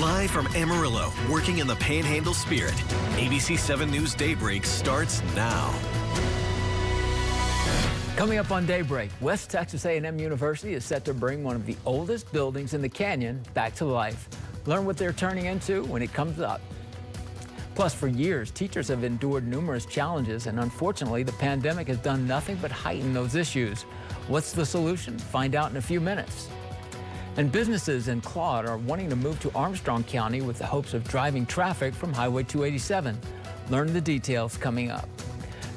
Live from Amarillo, working in the Panhandle spirit, ABC 7 News Daybreak starts now. Coming up on Daybreak, West Texas A&M University is set to bring one of the oldest buildings in the canyon back to life. Learn what they're turning into when it comes up. Plus, for years, teachers have endured numerous challenges, and unfortunately, the pandemic has done nothing but heighten those issues. What's the solution? Find out in a few minutes. And businesses in Claude are wanting to move to Armstrong County with the hopes of driving traffic from Highway 287. Learn the details coming up.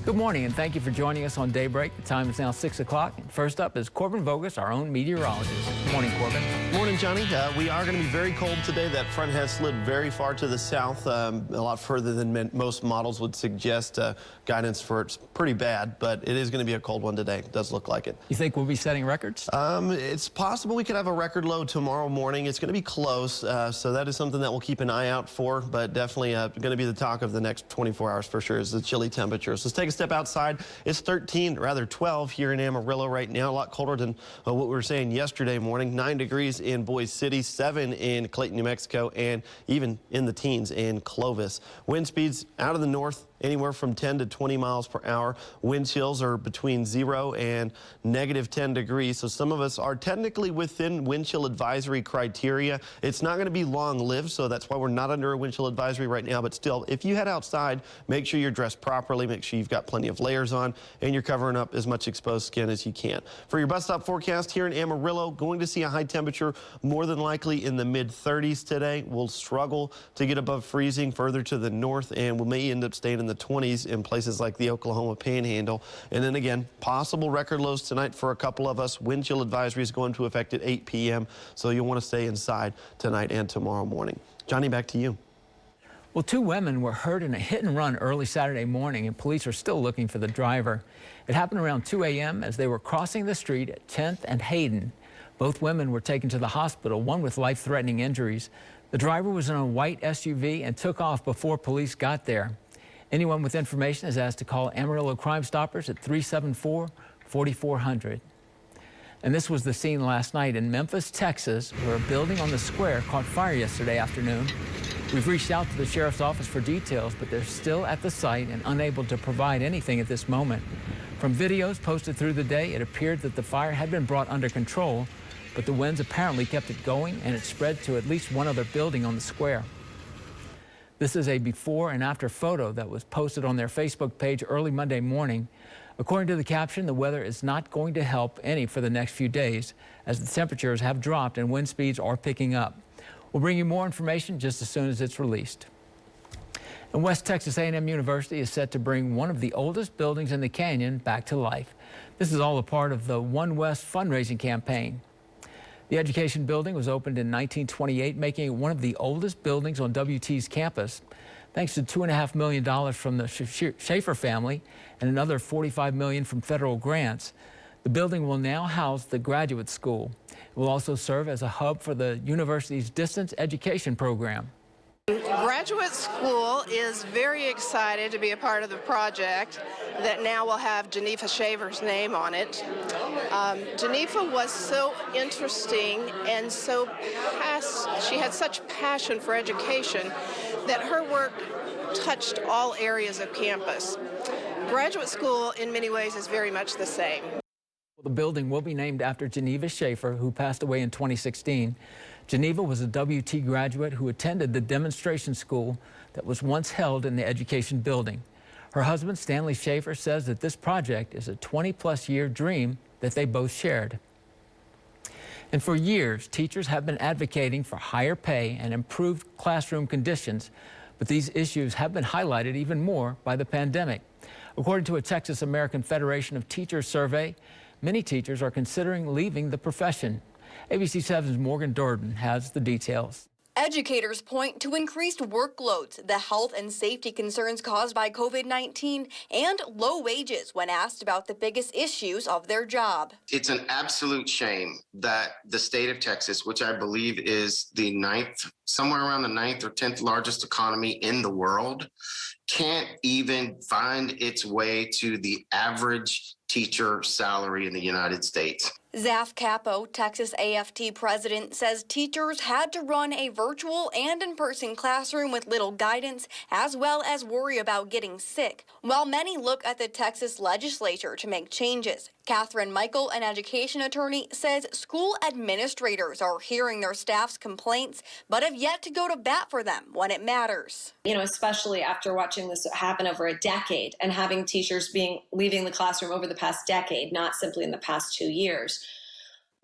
Good morning, and thank you for joining us on Daybreak. The time is now 6 o'clock. And first up is Corbin Vogus, our own meteorologist. Good morning, Corbin. Morning, Johnny. We are going to be very cold today. That front has slid very far to the south, a lot further than most models would suggest. Guidance for it's pretty bad, but it is going to be a cold one today. It does look like it. You think we'll be setting records? It's possible we could have a record low tomorrow morning. It's going to be close, so that is something that we'll keep an eye out for, but definitely going to be the talk of the next 24 hours for sure is the chilly temperatures. Let's take a step outside. It's 12 here in Amarillo right now. A lot colder than what we were saying yesterday morning. 9 degrees in Boise City, 7 in Clayton, New Mexico, and even in the teens in Clovis. Wind speeds out of the north, anywhere from 10 to 20 miles per hour. Wind chills are between 0 and -10 degrees. So some of us are technically within wind chill advisory criteria. It's not going to be long lived, so that's why we're not under a wind chill advisory right now. But still, if you head outside, make sure you're dressed properly. Make sure you've got plenty of layers on and you're covering up as much exposed skin as you can. For your bus stop forecast here in Amarillo, going to see a high temperature more than likely in the mid-30s today. We'll struggle to get above freezing further to the north, and we may end up staying in the 20s in places like the Oklahoma Panhandle. And then again, possible record lows tonight for a couple of us. Wind chill advisory is going into effect at 8 p.m. So you'll want to stay inside tonight and tomorrow morning. Johnny, back to you. Well, 2 women were hurt in a hit and run early Saturday morning, and police are still looking for the driver. It happened around 2 a.m. as they were crossing the street at 10th and Hayden. Both women were taken to the hospital, one with life-threatening injuries. The driver was in a white SUV and took off before police got there. Anyone with information is asked to call Amarillo Crime Stoppers at 374-4400. And this was the scene last night in Memphis, Texas, where a building on the square caught fire yesterday afternoon. We've reached out to the sheriff's office for details, but they're still at the site and unable to provide anything at this moment. From videos posted through the day, it appeared that the fire had been brought under control, but the winds apparently kept it going, and it spread to at least one other building on the square. This is a before and after photo that was posted on their Facebook page early Monday morning. According to the caption, the weather is not going to help any for the next few days as the temperatures have dropped and wind speeds are picking up. We'll bring you more information just as soon as it's released. And West Texas A&M University is set to bring one of the oldest buildings in the canyon back to life. This is all a part of the One West fundraising campaign. The education building was opened in 1928, making it one of the oldest buildings on WT's campus. Thanks to $2.5 million from the Schaefer family and another $45 million from federal grants, the building will now house the graduate school. It will also serve as a hub for the university's distance education program. Graduate School is very excited to be a part of the project that now will have Geneva Shaver's name on it. Geneva was so interesting and she had such passion for education that her work touched all areas of campus. Graduate School in many ways is very much the same. The building will be named after Geneva Schaefer, who passed away in 2016. Geneva was a WT graduate who attended the demonstration school that was once held in the education building. Her husband, Stanley Schaefer, says that this project is a 20-plus year dream that they both shared. And for years, teachers have been advocating for higher pay and improved classroom conditions, but these issues have been highlighted even more by the pandemic. According to a Texas American Federation of Teachers survey, many teachers are considering leaving the profession. ABC 7's Morgan Durden has the details. Educators point to increased workloads, the health and safety concerns caused by COVID-19, and low wages when asked about the biggest issues of their job. It's an absolute shame that the state of Texas, which I believe is the somewhere around the 9th or 10th largest economy in the world, can't even find its way to the average teacher salary in the United States. Zaf Capo, Texas AFT president, says teachers had to run a virtual and in-person classroom with little guidance, as well as worry about getting sick. While many look at the Texas legislature to make changes, Catherine Michael, an education attorney, says school administrators are hearing their staff's complaints, but have yet to go to bat for them when it matters. You know, especially after watching this happen over a decade and having teachers leaving the classroom over the past decade, not simply in the past 2 years.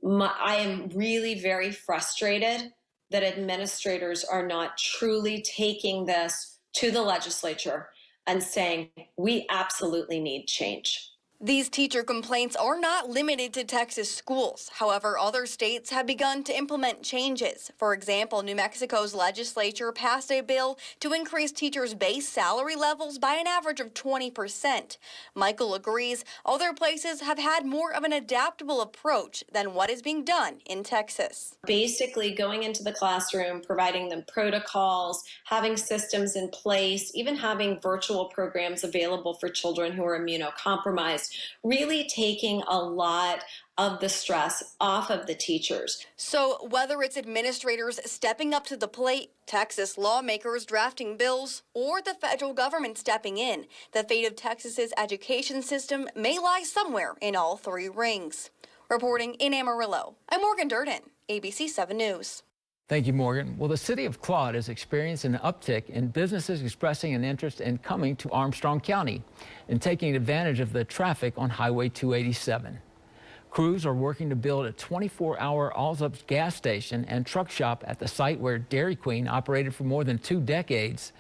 I am really very frustrated that administrators are not truly taking this to the legislature and saying, we absolutely need change. These teacher complaints are not limited to Texas schools. However, other states have begun to implement changes. For example, New Mexico's legislature passed a bill to increase teachers' base salary levels by an average of 20%. Michael agrees other places have had more of an adaptable approach than what is being done in Texas. Basically going into the classroom, providing them protocols, having systems in place, even having virtual programs available for children who are immunocompromised, really taking a lot of the stress off of the teachers. So whether it's administrators stepping up to the plate, Texas lawmakers drafting bills, or the federal government stepping in, the fate of Texas's education system may lie somewhere in all three rings. Reporting in Amarillo, I'm Morgan Durden, ABC 7 News. Thank you, Morgan. Well, the city of Claude is experiencing an uptick in businesses expressing an interest in coming to Armstrong County and taking advantage of the traffic on Highway 287. Crews are working to build a 24-hour Allsup's gas station and truck shop at the site where Dairy Queen operated for more than 2 decades.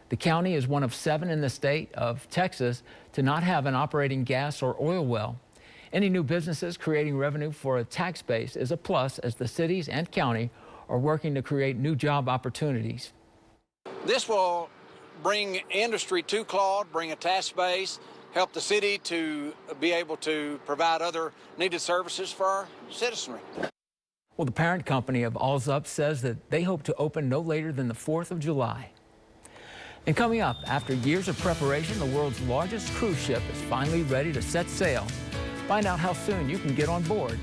The county is one of 7 in the state of Texas to not have an operating gas or oil well. Any new businesses creating revenue for a tax base is a plus, as the cities and county are working to create new job opportunities. This will bring industry to Claude, bring a tax base, help the city to be able to provide other needed services for our citizenry. Well, the parent company of Allsup says that they hope to open no later than the 4th of July. And coming up, after years of preparation, the world's largest cruise ship is finally ready to set sail. Find out how soon you can get on board.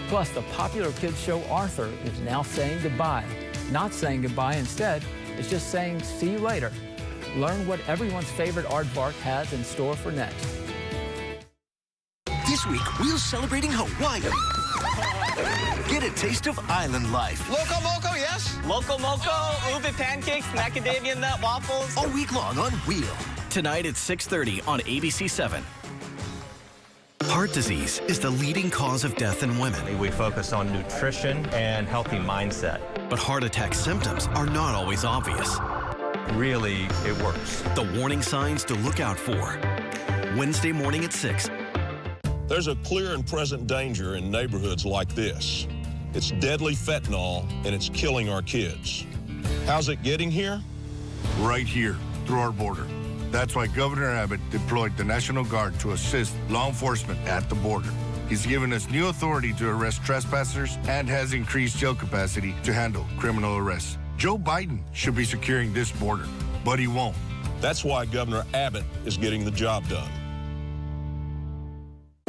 Plus, the popular kids show Arthur is now saying goodbye. Not saying goodbye, instead, it's just saying see you later. Learn what everyone's favorite aardvark has in store for next. This week, we're celebrating Hawaii. Get a taste of island life. Loco Moco, yes. Loco Moco, ube pancakes, macadamia nut waffles. All week long on Wheel. Tonight at 6:30 on ABC 7. Heart disease is the leading cause of death in women. We focus on nutrition and healthy mindset. But heart attack symptoms are not always obvious. Really, it works. The warning signs to look out for. Wednesday morning at 6. There's a clear and present danger in neighborhoods like this. It's deadly fentanyl, and it's killing our kids. How's it getting here? Right here, through our border. That's why Governor Abbott deployed the National Guard to assist law enforcement at the border. He's given us new authority to arrest trespassers and has increased jail capacity to handle criminal arrests. Joe Biden should be securing this border, but he won't. That's why Governor Abbott is getting the job done.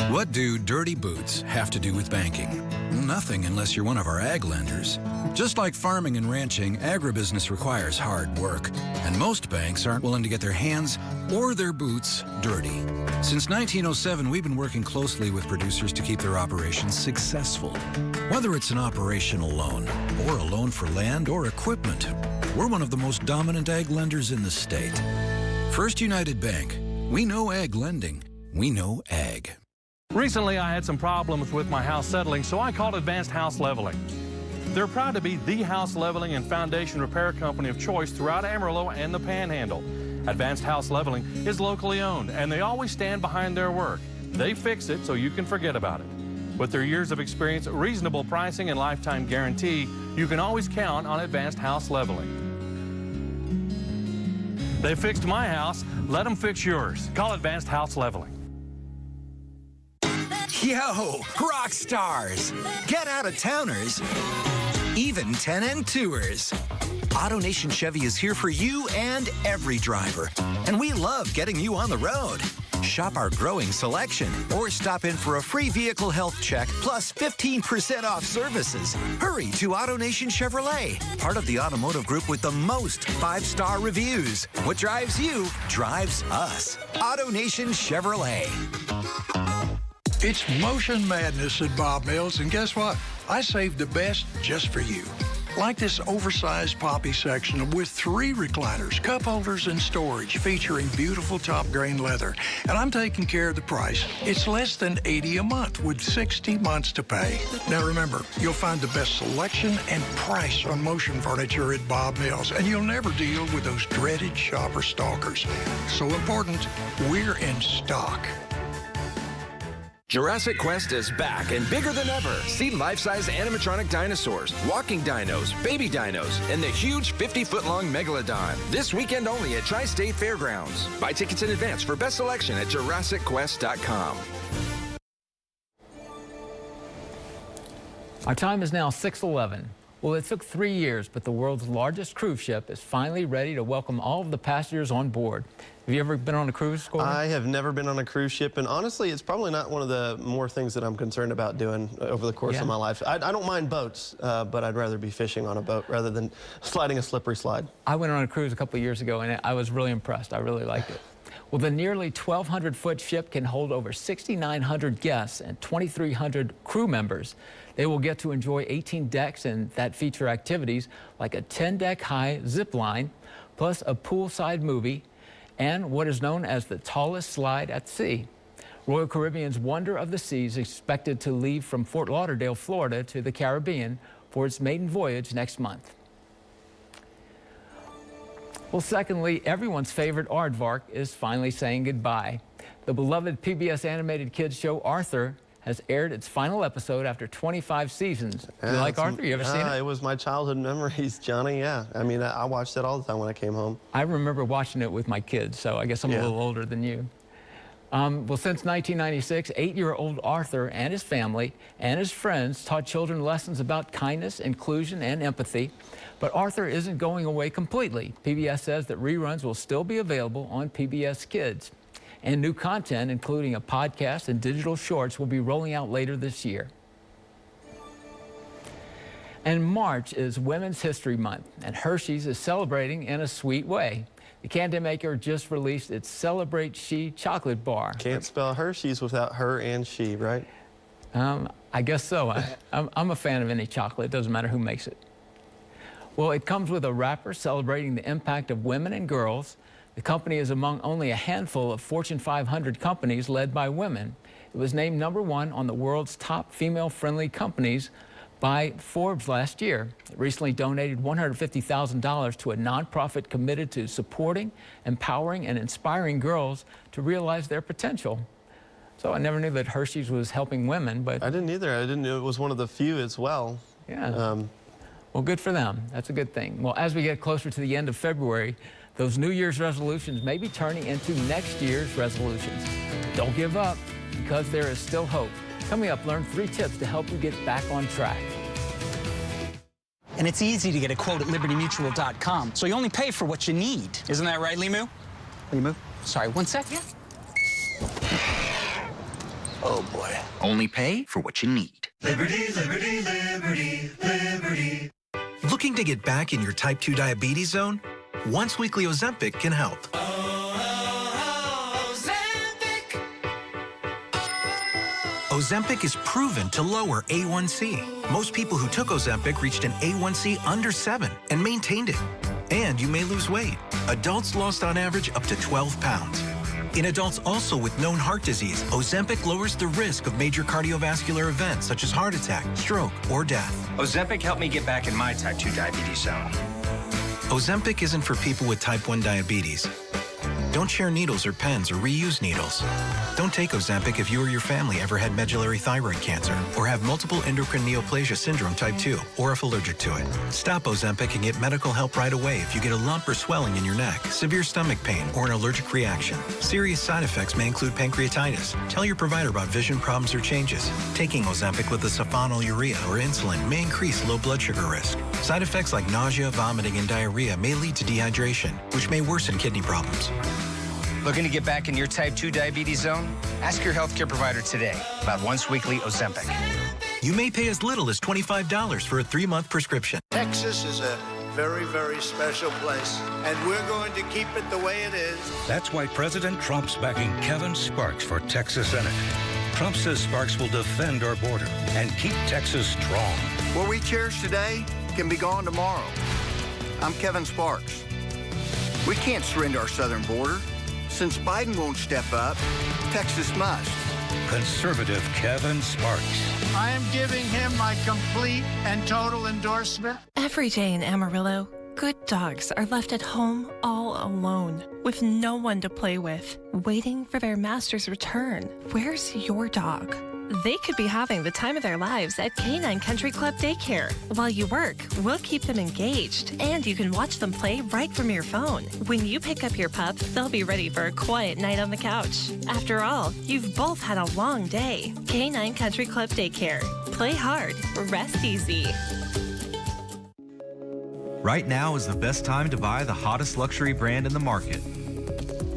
What do dirty boots have to do with banking? Nothing unless you're one of our ag lenders. Just like farming and ranching, agribusiness requires hard work, and most banks aren't willing to get their hands or their boots dirty. Since 1907, we've been working closely with producers to keep their operations successful. Whether it's an operational loan or a loan for land or equipment, we're one of the most dominant ag lenders in the state. First United Bank. We know ag lending. We know ag. Recently, I had some problems with my house settling, so I called Advanced House Leveling. They're proud to be the house leveling and foundation repair company of choice throughout Amarillo and the Panhandle. Advanced House Leveling is locally owned, and they always stand behind their work. They fix it so you can forget about it. With their years of experience, reasonable pricing, and lifetime guarantee, you can always count on Advanced House Leveling. They fixed my house. Let them fix yours. Call Advanced House Leveling. Yo, rock stars, get out of towners, even 10 and 2ers. AutoNation Chevy is here for you and every driver, and we love getting you on the road. Shop our growing selection or stop in for a free vehicle health check plus 15% off services. Hurry to AutoNation Chevrolet, part of the automotive group with the most 5-star reviews. What drives you drives us. AutoNation Chevrolet. It's motion madness at Bob Mills, and guess what? I saved the best just for you. Like this oversized poppy section with 3 recliners, cup holders, and storage featuring beautiful top grain leather. And I'm taking care of the price. It's less than $80 a month with 60 months to pay. Now remember, you'll find the best selection and price on motion furniture at Bob Mills, and you'll never deal with those dreaded shopper stalkers. So important, we're in stock. Jurassic Quest is back and bigger than ever. See life-size animatronic dinosaurs, walking dinos, baby dinos, and the huge 50-foot-long Megalodon. This weekend only at Tri-State Fairgrounds. Buy tickets in advance for best selection at JurassicQuest.com. Our time is now 6:11. Well, it took 3 years, but the world's largest cruise ship is finally ready to welcome all of the passengers on board. Have you ever been on a cruise, Gordon? I have never been on a cruise ship, and honestly, it's probably not one of the more things that I'm concerned about doing over the course of my life. I don't mind boats, but I'd rather be fishing on a boat rather than sliding a slippery slide. I went on a cruise a couple of years ago, and I was really impressed. I really liked it. Well, the nearly 1,200-foot ship can hold over 6,900 guests and 2,300 crew members. They will get to enjoy 18 decks and that feature activities like a 10-deck high zip line, plus a poolside movie, and what is known as the tallest slide at sea. Royal Caribbean's Wonder of the Seas is expected to leave from Fort Lauderdale, Florida to the Caribbean for its maiden voyage next month. Well, secondly, everyone's favorite aardvark is finally saying goodbye. The beloved PBS animated kids show Arthur has aired its final episode after 25 seasons. Do you like Arthur? You ever seen it? It was my childhood memories, Johnny, yeah. I mean, I watched it all the time when I came home. I remember watching it with my kids, so I guess I'm a little older than you. Well, since 1996, 8-year-old Arthur and his family and his friends taught children lessons about kindness, inclusion, and empathy. But Arthur isn't going away completely. PBS says that reruns will still be available on PBS Kids. And new content, including a podcast and digital shorts, will be rolling out later this year. And March is Women's History Month, and Hershey's is celebrating in a sweet way. The candy maker just released its Celebrate She chocolate bar. Can't spell Hershey's without her and she, right? I guess so. I'm a fan of any chocolate. It doesn't matter who makes it. Well, it comes with a wrapper celebrating the impact of women and girls. The company is among only a handful of Fortune 500 companies led by women. It was named #1 on the world's top female-friendly companies by Forbes last year. It recently donated $150,000 to a nonprofit committed to supporting, empowering, and inspiring girls to realize their potential. So I never knew that Hershey's was helping women, but... I didn't either. I didn't know it was one of the few as well. Yeah. Well, good for them. That's a good thing. Well, as we get closer to the end of February, those New Year's resolutions may be turning into next year's resolutions. Don't give up, because there is still hope. Coming up, learn 3 tips to help you get back on track. And it's easy to get a quote at libertymutual.com, so you only pay for what you need. Isn't that right, Limu? Limu? Sorry, 1 sec. Yeah. Oh, boy. Only pay for what you need. Liberty, liberty, liberty, liberty. Looking to get back in your type 2 diabetes zone? Once weekly Ozempic can help. Ozempic is proven to lower A1C. Most people who took Ozempic reached an A1C under 7 and maintained it. And you may lose weight. Adults lost on average up to 12 pounds. In adults also with known heart disease, Ozempic lowers the risk of major cardiovascular events such as heart attack, stroke, or death. Ozempic helped me get back in my type 2 diabetes zone. Ozempic isn't for people with type 1 diabetes. Don't share needles or pens or reuse needles. Don't take Ozempic if you or your family ever had medullary thyroid cancer or have multiple endocrine neoplasia syndrome type 2 or if allergic to it. Stop Ozempic and get medical help right away if you get a lump or swelling in your neck, severe stomach pain, or an allergic reaction. Serious side effects may include pancreatitis. Tell your provider about vision problems or changes. Taking Ozempic with a sulfonylurea or insulin may increase low blood sugar risk. Side effects like nausea, vomiting, and diarrhea may lead to dehydration, which may worsen kidney problems. Looking to get back in your type 2 diabetes zone? Ask your healthcare provider today about once-weekly Ozempic. You may pay as little as $25 for a 3-month prescription. Texas is a very, very special place, and we're going to keep it the way it is. That's why President Trump's backing Kevin Sparks for Texas Senate. Trump says Sparks will defend our border and keep Texas strong. What we cherish today can be gone tomorrow. I'm Kevin Sparks. We can't surrender our southern border. Since Biden won't step up, Texas must. Conservative Kevin Sparks. I am giving him my complete and total endorsement. Every day in Amarillo, good dogs are left at home all alone, with no one to play with, waiting for their master's return. Where's your dog? They could be having the time of their lives at Canine Country Club Daycare. While you work, we'll keep them engaged, and you can watch them play right from your phone. When you pick up your pup, they'll be ready for a quiet night on the couch. After all, you've both had a long day. Canine Country Club Daycare. Play hard, rest easy. Right now is the best time to buy the hottest luxury brand in the market.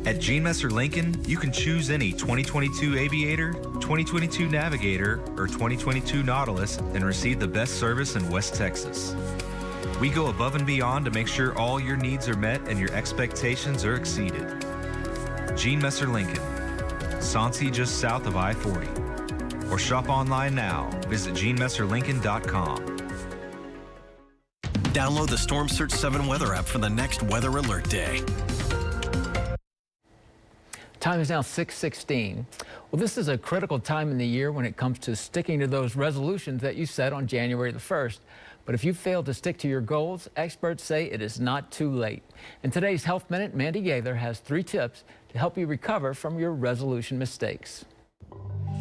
At Gene Messer Lincoln, you can choose any 2022 Aviator, 2022 Navigator, or 2022 Nautilus and receive the best service in West Texas. We go above and beyond to make sure all your needs are met and your expectations are exceeded. Gene Messer Lincoln, Soncy just south of I-40. Or shop online now. Visit GeneMesserLincoln.com. Download the Storm Search 7 weather app for the next weather alert day. Time is now 6:16. Well, this is a critical time in the year when it comes to sticking to those resolutions that you set on January the 1st. But if you fail to stick to your goals, experts say it is not too late. In today's Health Minute, Mandy Gaither has 3 tips to help you recover from your resolution mistakes.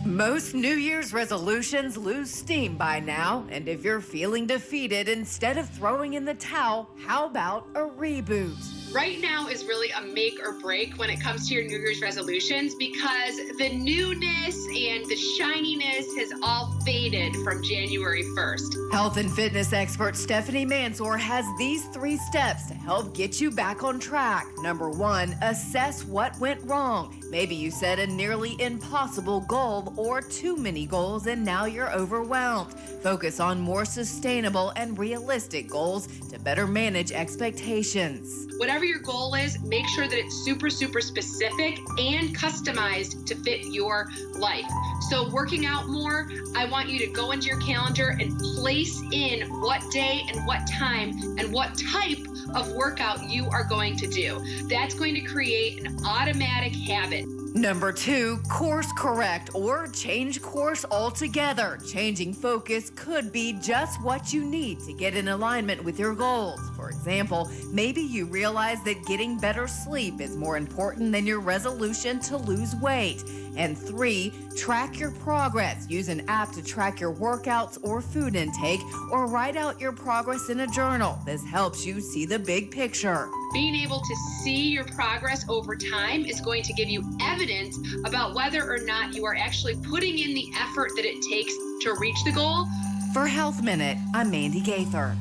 Most New Year's resolutions lose steam by now, and if you're feeling defeated, instead of throwing in the towel, how about a reboot? Right now is really a make or break when it comes to your New Year's resolutions, because the newness and the shininess has all faded from January 1st. Health and fitness expert Stephanie Mansour has these 3 steps to help get you back on track. Number 1, assess what went wrong. Maybe you set a nearly impossible goal or too many goals and now you're overwhelmed. Focus on more sustainable and realistic goals to better manage expectations. Whatever your goal is, make sure that it's super, super specific and customized to fit your life. So working out more, I want you to go into your calendar and place in what day and what time and what type of workout you are going to do. That's going to create an automatic habit. Number 2, course correct or change course altogether. Changing focus could be just what you need to get in alignment with your goals. For example, maybe you realize that getting better sleep is more important than your resolution to lose weight. And 3, track your progress. Use an app to track your workouts or food intake, or write out your progress in a journal. This helps you see the big picture. Being able to see your progress over time is going to give you evidence about whether or not you are actually putting in the effort that it takes to reach the goal. For Health Minute, I'm Mandy Gaither.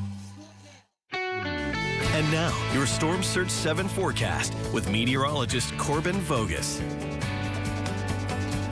And now, your Storm Search 7 forecast with meteorologist Corbin Vogus.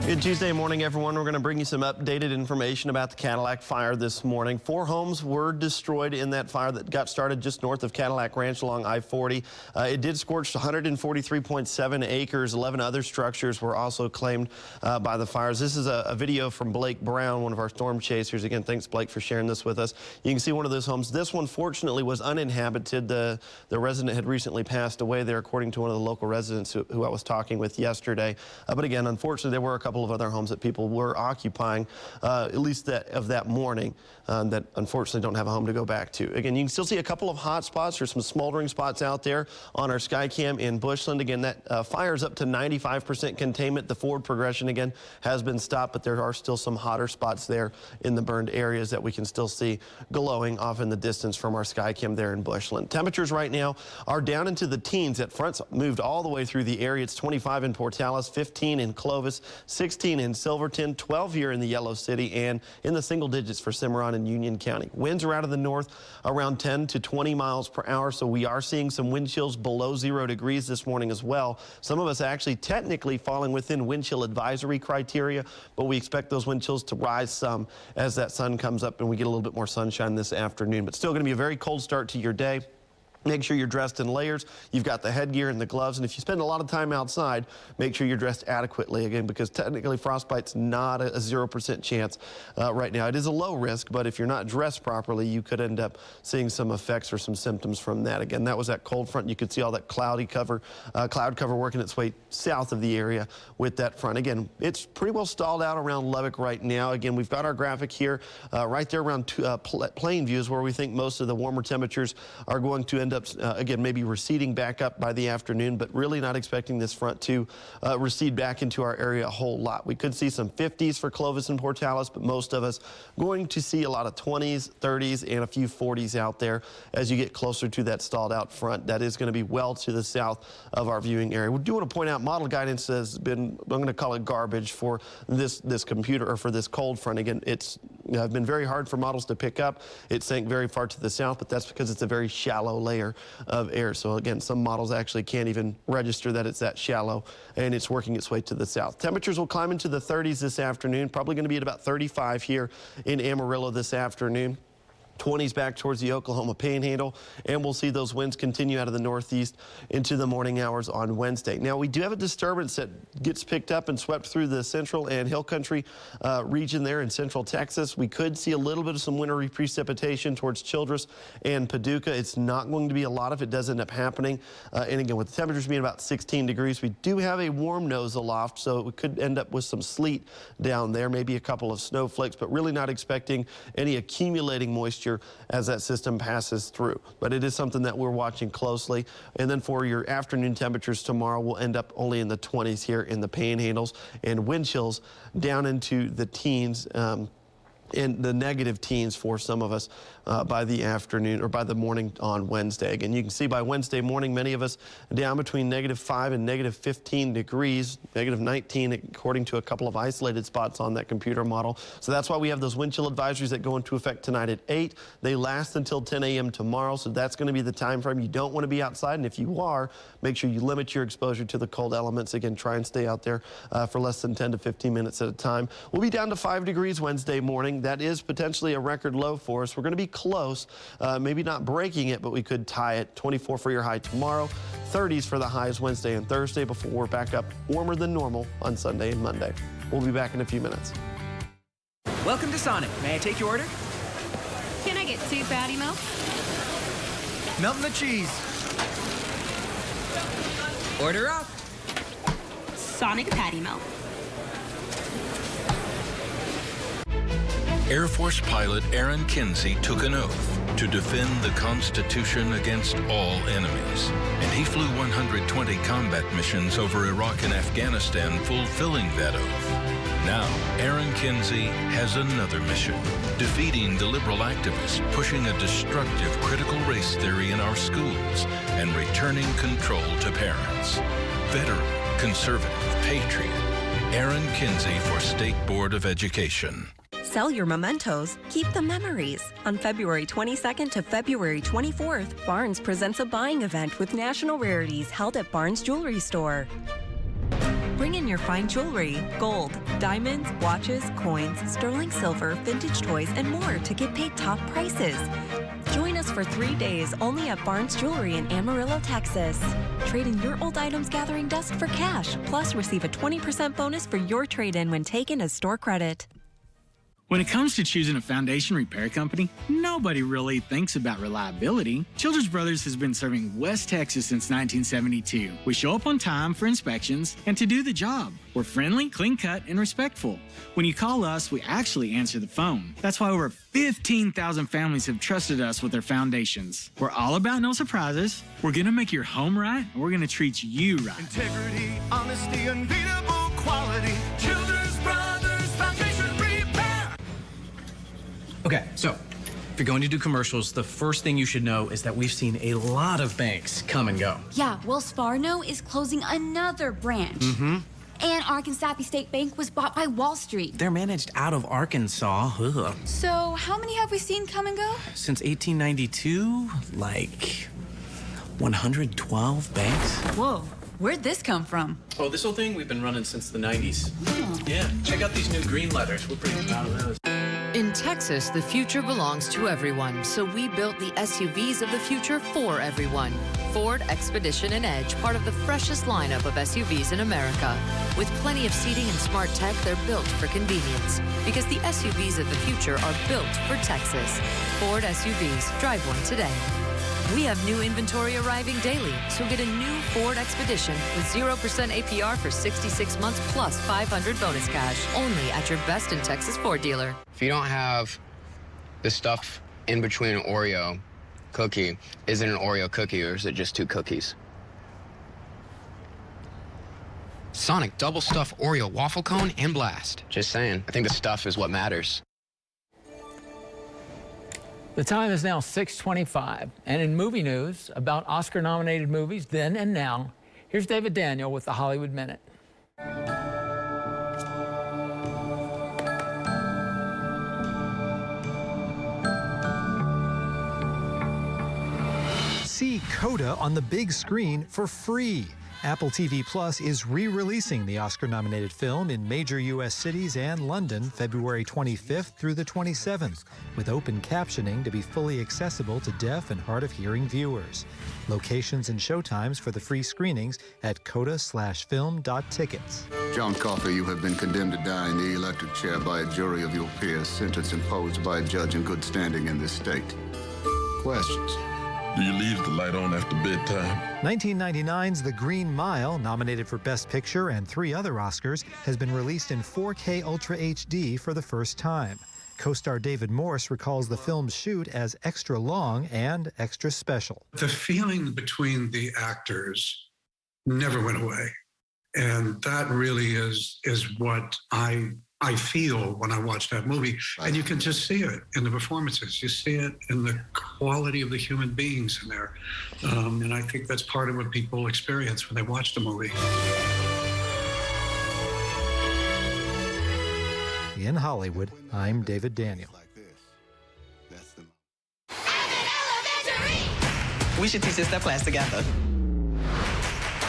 Good Tuesday morning, everyone. We're going to bring you some updated information about the Cadillac fire this morning. 4 homes were destroyed in that fire that got started just north of Cadillac Ranch along I-40. It did scorch 143.7 acres. 11 other structures were also claimed by the fires. This is a video from Blake Brown, one of our storm chasers. Again, thanks, Blake, for sharing this with us. You can see one of those homes. This one, fortunately, was uninhabited. The resident had recently passed away there, according to one of the local residents who I was talking with yesterday. But again, unfortunately, there were a couple of other homes that people were occupying, at least that morning, that unfortunately don't have a home to go back to. Again, you can still see a couple of hot spots. There's some smoldering spots out there on our Skycam in Bushland. Again, that fire's up to 95% containment. The forward progression, again, has been stopped, but there are still some hotter spots there in the burned areas that we can still see glowing off in the distance from our Skycam there in Bushland. Temperatures right now are down into the teens. That front's moved all the way through the area. It's 25 in Portales, 15 in Clovis, 16 in Silverton, 12 here in the Yellow City, and in the single digits for Cimarron and Union County. Winds are out of the north around 10 to 20 miles per hour, so we are seeing some wind chills below 0 degrees this morning as well. Some of us actually technically falling within wind chill advisory criteria, but we expect those wind chills to rise some as that sun comes up and we get a little bit more sunshine this afternoon. But still going to be a very cold start to your day. Make sure you're dressed in layers. You've got the headgear and the gloves. And if you spend a lot of time outside, make sure you're dressed adequately, again, because technically frostbite's not a 0% chance right now. It is a low risk, but if you're not dressed properly, you could end up seeing some effects or some symptoms from that. Again, that was that cold front. You could see all that cloud cover working its way south of the area with that front. Again, it's pretty well stalled out around Lubbock right now. Again, we've got our graphic here right there around Plainview is where we think most of the warmer temperatures are going to end up, again, maybe receding back up by the afternoon, but really not expecting this front to recede back into our area a whole lot. We could see some 50s for Clovis and Portales, but most of us going to see a lot of 20s, 30s, and a few 40s out there as you get closer to that stalled out front. That is going to be well to the south of our viewing area. We do want to point out model guidance has been, I'm going to call it garbage for this computer, or for this cold front. Again, it's been very hard for models to pick up. It sank very far to the south, but that's because it's a very shallow layer of air. So again, some models actually can't even register that it's that shallow, and it's working its way to the south. Temperatures will climb into the 30s this afternoon, probably going to be at about 35 here in Amarillo this afternoon. 20s back towards the Oklahoma Panhandle, and we'll see those winds continue out of the northeast into the morning hours on Wednesday. Now, we do have a disturbance that gets picked up and swept through the central and hill country region there in central Texas. We could see a little bit of some wintry precipitation towards Childress and Paducah. It's not going to be a lot if it does end up happening. And again, with the temperatures being about 16 degrees, we do have a warm nose aloft, so we could end up with some sleet down there, maybe a couple of snowflakes, but really not expecting any accumulating moisture as that system passes through. But it is something that we're watching closely. And then for your afternoon temperatures tomorrow, we'll end up only in the 20s here in the Panhandles, and wind chills down into the teens, in the negative teens for some of us by the afternoon or by the morning on Wednesday. Again, you can see by Wednesday morning, many of us down between -5 and -15 degrees, -19 according to a couple of isolated spots on that computer model. So that's why we have those wind chill advisories that go into effect tonight at 8. They last until 10 a.m. tomorrow, so that's going to be the time frame you don't want to be outside. And if you are, make sure you limit your exposure to the cold elements. Again, try and stay out there for less than 10 to 15 minutes at a time. We'll be down to 5 degrees Wednesday morning. That is potentially a record low for us. We're going to be close, maybe not breaking it, but we could tie it. 24 for your high tomorrow, 30s for the highs Wednesday and Thursday before we're back up warmer than normal on Sunday and Monday. We'll be back in a few minutes. Welcome to Sonic. May I take your order? Can I get 2 patty melts? Melting the cheese. Order up. Sonic patty melt. Air Force pilot Aaron Kinsey took an oath to defend the Constitution against all enemies. And he flew 120 combat missions over Iraq and Afghanistan, fulfilling that oath. Now, Aaron Kinsey has another mission, defeating the liberal activists pushing a destructive critical race theory in our schools and returning control to parents. Veteran, conservative, patriot, Aaron Kinsey for State Board of Education. Sell your mementos, keep the memories. On February 22nd to February 24th, Barnes presents a buying event with national rarities held at Barnes Jewelry Store. Bring in your fine jewelry, gold, diamonds, watches, coins, sterling silver, vintage toys, and more to get paid top prices. Join us for 3 days only at Barnes Jewelry in Amarillo, Texas. Trade in your old items gathering dust for cash, plus receive a 20% bonus for your trade-in when taken as store credit. When it comes to choosing a foundation repair company, nobody really thinks about reliability. Childress Brothers has been serving West Texas since 1972. We show up on time for inspections and to do the job. We're friendly, clean-cut, and respectful. When you call us, we actually answer the phone. That's why over 15,000 families have trusted us with their foundations. We're all about no surprises. We're going to make your home right, and we're going to treat you right. Integrity, honesty, unbeatable quality. Childress Brothers Foundation Repair. Okay, so if you're going to do commercials, the first thing you should know is that we've seen a lot of banks come and go. Yeah, Wells Fargo is closing another branch. Mm-hmm. And Arkansas State Bank was bought by Wall Street. They're managed out of Arkansas. Ugh. So how many have we seen come and go? Since 1892, like 112 banks. Whoa, where'd this come from? Oh, this whole thing we've been running since the 90s. Oh. Yeah, check out these new green letters. We're pretty proud of those. In Texas, the future belongs to everyone, so we built the SUVs of the future for everyone. Ford Expedition and Edge, part of the freshest lineup of SUVs in America. With plenty of seating and smart tech, they're built for convenience. Because the SUVs of the future are built for Texas. Ford SUVs. Drive one today. We have new inventory arriving daily, so get a new Ford Expedition with 0% APR for 66 months plus 500 bonus cash. Only at your best in Texas Ford dealer. If you don't have the stuff in between an Oreo cookie, is it an Oreo cookie or is it just two cookies? Sonic double stuffed Oreo waffle cone and blast. Just saying. I think the stuff is what matters. The time is now 6:25, and in movie news about Oscar-nominated movies then and now, here's David Daniel with the Hollywood Minute. See Coda on the big screen for free. Apple TV Plus is re-releasing the Oscar-nominated film in major U.S. cities and London February 25th through the 27th, with open captioning to be fully accessible to deaf and hard-of-hearing viewers. Locations and showtimes for the free screenings at coda/film.tickets. John Coffey, you have been condemned to die in the electric chair by a jury of your peers, sentence imposed by a judge in good standing in this state. Questions? Do you leave the light on after bedtime? 1999's The Green Mile, nominated for Best Picture and 3 other Oscars, has been released in 4K Ultra HD for the first time. Co-star David Morse recalls the film's shoot as extra long and extra special. The feeling between the actors never went away. And that really is what I feel when I watch that movie. And you can just see it in the performances. You see it in the quality of the human beings in there. And I think that's part of what people experience when they watch the movie. In Hollywood, I'm David Daniel. We should teach this step class together.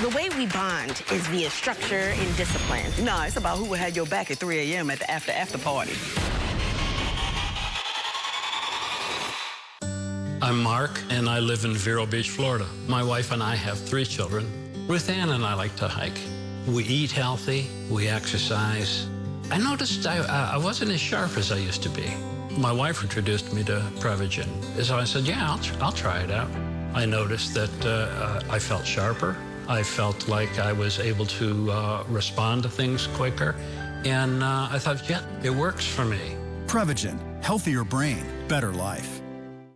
The way we bond is via structure and discipline. No, it's about who will have your back at 3 a.m. at the after party. I'm Mark, and I live in Vero Beach, Florida. My wife and I have 3 children. Ruth Ann and I like to hike. We eat healthy, we exercise. I noticed I wasn't as sharp as I used to be. My wife introduced me to Prevagen. So I said, yeah, I'll try it out. I noticed that I felt sharper. I felt like I was able to respond to things quicker. And I thought, yeah, it works for me. Prevagen, healthier brain, better life.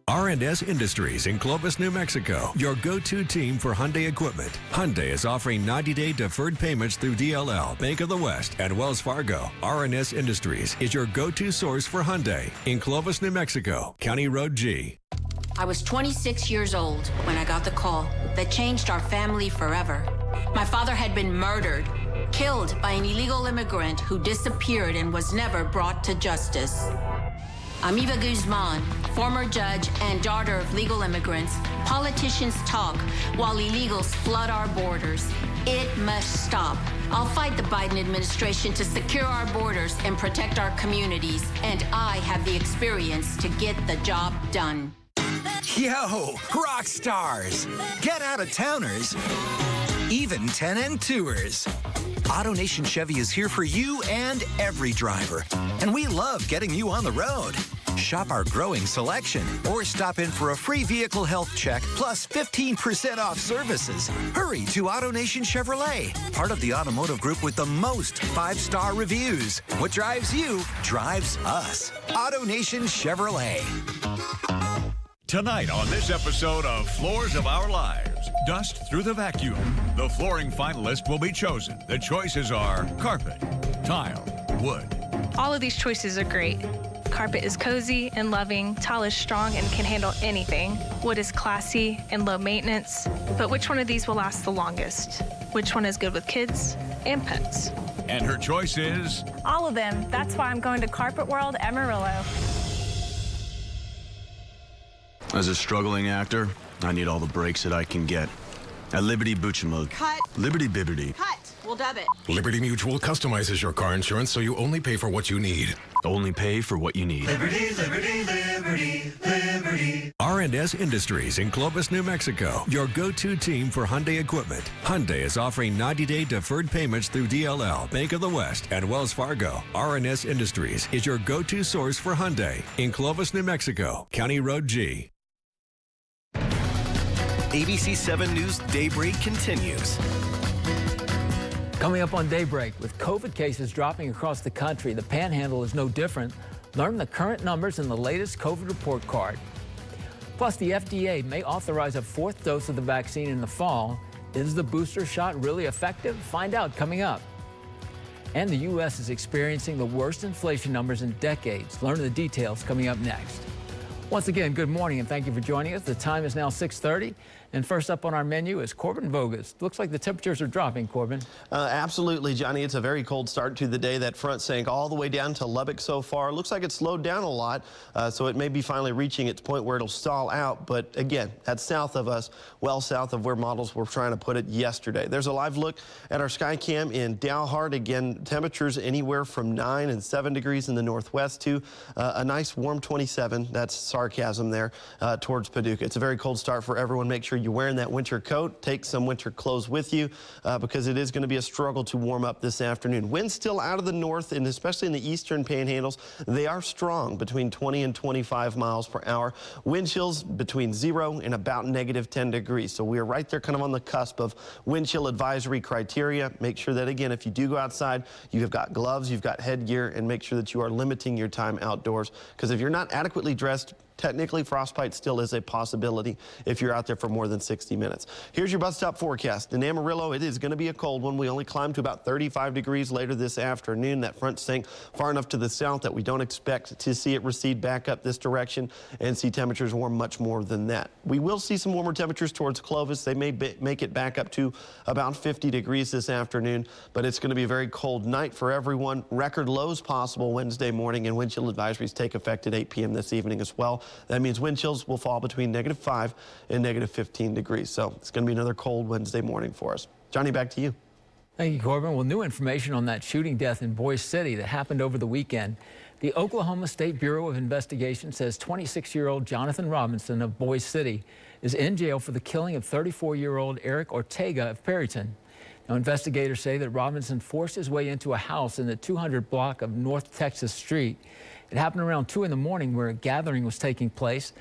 R&S Industries in Clovis, New Mexico, your go-to team for Hyundai equipment. Hyundai is offering 90-day deferred payments through DLL, Bank of the West, and Wells Fargo. R&S Industries is your go-to source for Hyundai in Clovis, New Mexico, County Road G. I was 26 years old when I got the call that changed our family forever. My father had been murdered, killed by an illegal immigrant who disappeared and was never brought to justice. I'm Eva Guzman, former judge and daughter of legal immigrants. Politicians talk while illegals flood our borders. It must stop. I'll fight the Biden administration to secure our borders and protect our communities, and I have the experience to get the job done. Yo, rock stars, get out of towners, even tenant tours. AutoNation Chevy is here for you and every driver, and we love getting you on the road. Shop our growing selection or stop in for a free vehicle health check plus 15% off services. Hurry to AutoNation Chevrolet, part of the automotive group with the most 5-star reviews. What drives you drives us. AutoNation Chevrolet. Tonight on this episode of Floors of Our Lives, dust through the vacuum. The flooring finalist will be chosen. The choices are carpet, tile, wood. All of these choices are great. Carpet is cozy and loving, tile is strong and can handle anything. Wood is classy and low maintenance. But which one of these will last the longest? Which one is good with kids and pets. And her choice is? All of them. That's why I'm going to Carpet World Amarillo. As a struggling actor, I need all the breaks that I can get. At Liberty Buchamode. Cut. Liberty Bibbity. Cut. We'll dub it. Liberty Mutual customizes your car insurance so you only pay for what you need. Only pay for what you need. Liberty, liberty, liberty, liberty. R&S Industries in Clovis, New Mexico, your go-to team for Hyundai equipment. Hyundai is offering 90-day deferred payments through DLL, Bank of the West, and Wells Fargo. R&S Industries is your go-to source for Hyundai in Clovis, New Mexico, County Road G. ABC 7 News Daybreak continues. Coming up on Daybreak, with COVID cases dropping across the country, the Panhandle is no different. Learn the current numbers in the latest COVID report card. Plus, the FDA may authorize a 4th dose of the vaccine in the fall. Is the booster shot really effective? Find out coming up. And the U.S. is experiencing the worst inflation numbers in decades. Learn the details coming up next. Once again, good morning and thank you for joining us. The time is now 6:30. And first up on our menu is Corbin Voges. Looks like the temperatures are dropping, Corbin. Absolutely, Johnny. It's a very cold start to the day. That front sank all the way down to Lubbock so far. Looks like it's slowed down a lot, so it may be finally reaching its point where it'll stall out. But again, that's south of us, well south of where models were trying to put it yesterday. There's a live look at our Skycam in Dalhart. Again, temperatures anywhere from 9 and 7 degrees in the northwest to a nice warm 27. That's sarcasm there towards Paducah. It's a very cold start for everyone. Make sure you're wearing that winter coat. Take some winter clothes with you because it is going to be a struggle to warm up this afternoon. Winds still out of the north and especially in the eastern panhandles. They are strong, between 20 and 25 miles per hour. Wind chills between 0 and about -10 degrees. So we are right there kind of on the cusp of wind chill advisory criteria. Make sure that, again, if you do go outside, you have got gloves, you've got headgear, and make sure that you are limiting your time outdoors because if you're not adequately dressed, technically, frostbite still is a possibility if you're out there for more than 60 minutes. Here's your bus stop forecast. In Amarillo, it is going to be a cold one. We only climbed to about 35 degrees later this afternoon. That front sank far enough to the south that we don't expect to see it recede back up this direction and see temperatures warm much more than that. We will see some warmer temperatures towards Clovis. They may make it back up to about 50 degrees this afternoon, but it's going to be a very cold night for everyone. Record lows possible Wednesday morning, and wind chill advisories take effect at 8 p.m. this evening as well. That means wind chills will fall between -5 and -15 degrees. So it's going to be another cold Wednesday morning for us. Johnny, back to you. Thank you, Corbin. Well, new information on that shooting death in Boise City that happened over the weekend. The Oklahoma State Bureau of Investigation says 26-year-old Jonathan Robinson of Boise City is in jail for the killing of 34-year-old Eric Ortega of Perryton. Now, investigators say that Robinson forced his way into a house in the 200 block of North Texas Street. It happened around 2 in the morning where a gathering was taking place.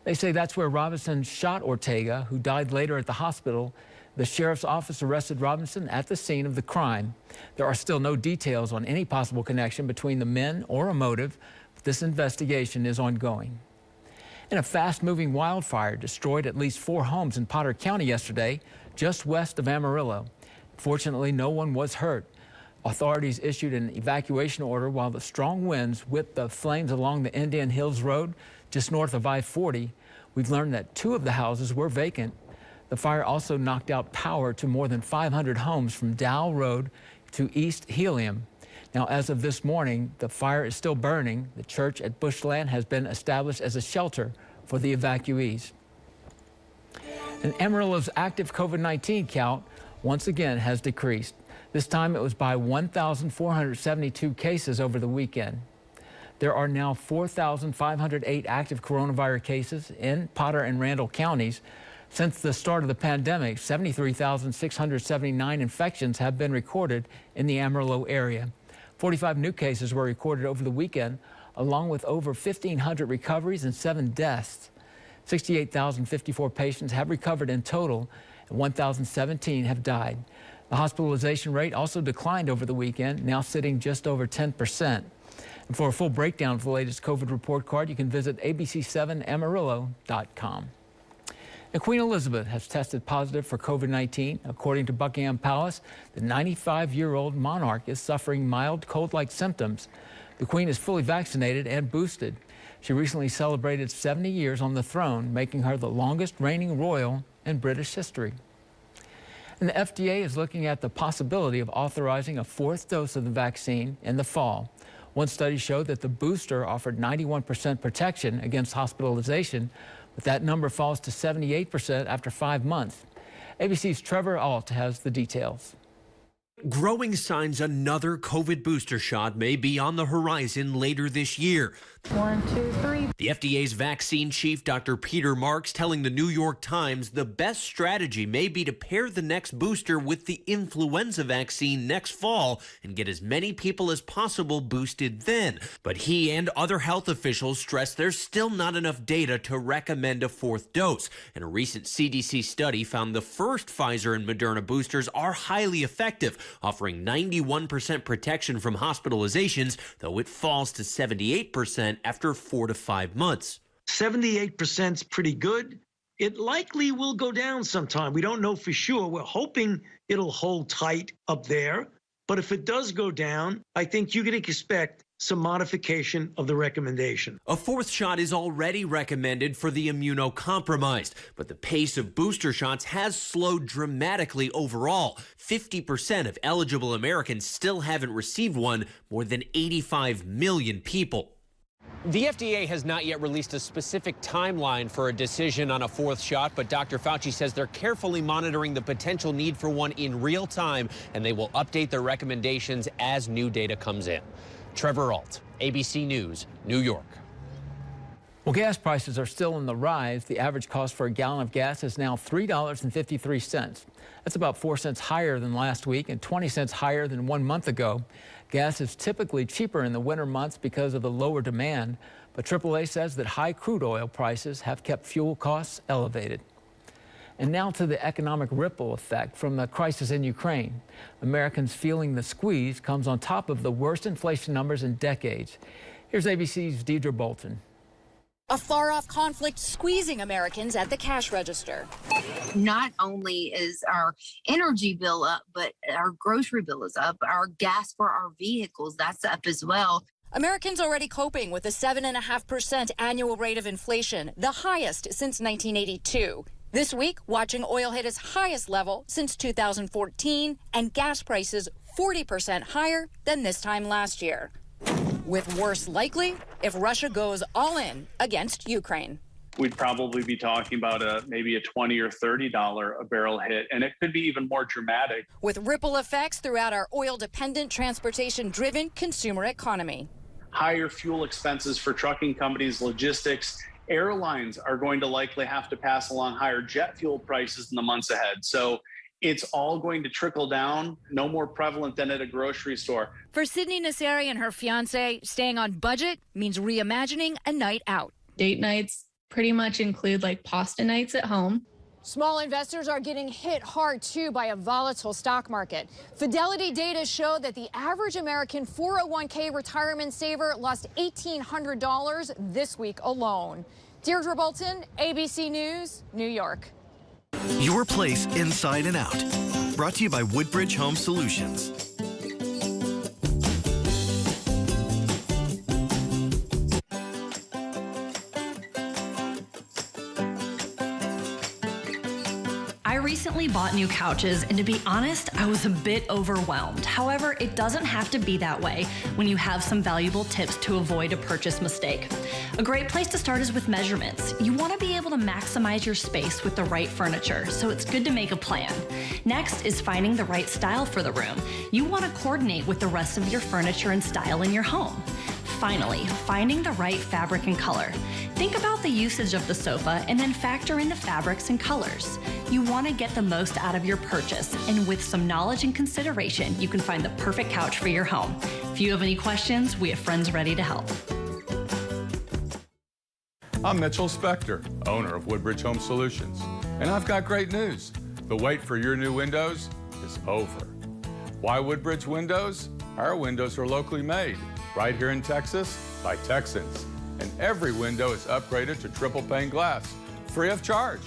They say that's where Robinson shot Ortega, who died later at the hospital. The sheriff's office arrested Robinson at the scene of the crime. There are still no details on any possible connection between the men or a motive, but this investigation is ongoing. And a fast-moving wildfire destroyed at least 4 homes in Potter County yesterday, just west of Amarillo. Fortunately, no one was hurt. Authorities issued an evacuation order while the strong winds whipped the flames along the Indian Hills Road just north of I-40. We've learned that 2 of the houses were vacant. The fire also knocked out power to more than 500 homes from Dowell Road to East Helium. Now, as of this morning, the fire is still burning. The church at Bushland has been established as a shelter for the evacuees. And Amarillo's active COVID-19 count once again has decreased. This time it was by 1,472 cases over the weekend. There are now 4,508 active coronavirus cases in Potter and Randall counties. Since the start of the pandemic, 73,679 infections have been recorded in the Amarillo area. 45 new cases were recorded over the weekend, along with over 1,500 recoveries and 7 deaths. 68,054 patients have recovered in total, and 1,017 have died. The hospitalization rate also declined over the weekend, now sitting just over 10%. And for a full breakdown of the latest COVID report card, you can visit abc7amarillo.com. And Queen Elizabeth has tested positive for COVID-19. According to Buckingham Palace, the 95-year-old monarch is suffering mild cold-like symptoms. The Queen is fully vaccinated and boosted. She recently celebrated 70 years on the throne, making her the longest reigning royal in British history. And the FDA is looking at the possibility of authorizing a 4th dose of the vaccine in the fall. One study showed that the booster offered 91% protection against hospitalization, but that number falls to 78% after 5 months. ABC's Trevor Alt has the details. Growing signs another COVID booster shot may be on the horizon later this year. 1, 2, 3. The FDA's vaccine chief, Dr. Peter Marks, telling the New York Times the best strategy may be to pair the next booster with the influenza vaccine next fall and get as many people as possible boosted then. But he and other health officials stress there's still not enough data to recommend a 4th dose. And a recent CDC study found the first Pfizer and Moderna boosters are highly effective, offering 91% protection from hospitalizations, though it falls to 78% after 4 to 5 months. 78% is pretty good. It likely will go down sometime. We don't know for sure. We're hoping it'll hold tight up there. But if it does go down, I think you can expect some modification of the recommendation. A 4th shot is already recommended for the immunocompromised, but the pace of booster shots has slowed dramatically overall. 50% of eligible Americans still haven't received one, more than 85 million people. The FDA has not yet released a specific timeline for a decision on a 4th shot, but Dr. Fauci says they're carefully monitoring the potential need for one in real time, and they will update their recommendations as new data comes in. Trevor Alt, ABC News, New York. Well, gas prices are still on the rise. The average cost for a gallon of gas is now $3.53. That's about 4 cents higher than last week and 20 cents higher than 1 month ago. Gas is typically cheaper in the winter months because of the lower demand, but AAA says that high crude oil prices have kept fuel costs elevated. And now to the economic ripple effect from the crisis in Ukraine. Americans feeling the squeeze comes on top of the worst inflation numbers in decades. Here's ABC's Deidre Bolton. A far-off conflict squeezing Americans at the cash register. Not only is our energy bill up, but our grocery bill is up. Our gas for our vehicles, that's up as well. Americans already coping with a 7.5% annual rate of inflation, the highest since 1982. This week, watching oil hit its highest level since 2014 and gas prices 40% higher than this time last year. With worse likely if Russia goes all in against Ukraine. We'd probably be talking about maybe a $20 or $30 a barrel hit, and it could be even more dramatic. With ripple effects throughout our oil-dependent, transportation-driven consumer economy. Higher fuel expenses for trucking companies, logistics, airlines are going to likely have to pass along higher jet fuel prices in the months ahead. So it's all going to trickle down, no more prevalent than at a grocery store. For Sydney Nasseri and her fiance, staying on budget means reimagining a night out. Date nights pretty much include like pasta nights at home. Small investors are getting hit hard, too, by a volatile stock market. Fidelity data show that the average American 401k retirement saver lost $1,800 this week alone. Deirdre Bolton, ABC News, New York. Your place inside and out. Brought to you by Woodbridge Home Solutions. I recently bought new couches, and to be honest, I was a bit overwhelmed. However, it doesn't have to be that way when you have some valuable tips to avoid a purchase mistake. A great place to start is with measurements. You want to be able to maximize your space with the right furniture, so it's good to make a plan. Next is finding the right style for the room. You want to coordinate with the rest of your furniture and style in your home. Finally, finding the right fabric and color. Think about the usage of the sofa and then factor in the fabrics and colors. You want to get the most out of your purchase, and with some knowledge and consideration, you can find the perfect couch for your home. If you have any questions, we have friends ready to help. I'm Mitchell Spector, owner of Woodbridge Home Solutions, and I've got great news. The wait for your new windows is over. Why Woodbridge Windows? Our windows are locally made, right here in Texas by Texans. And every window is upgraded to triple pane glass, free of charge.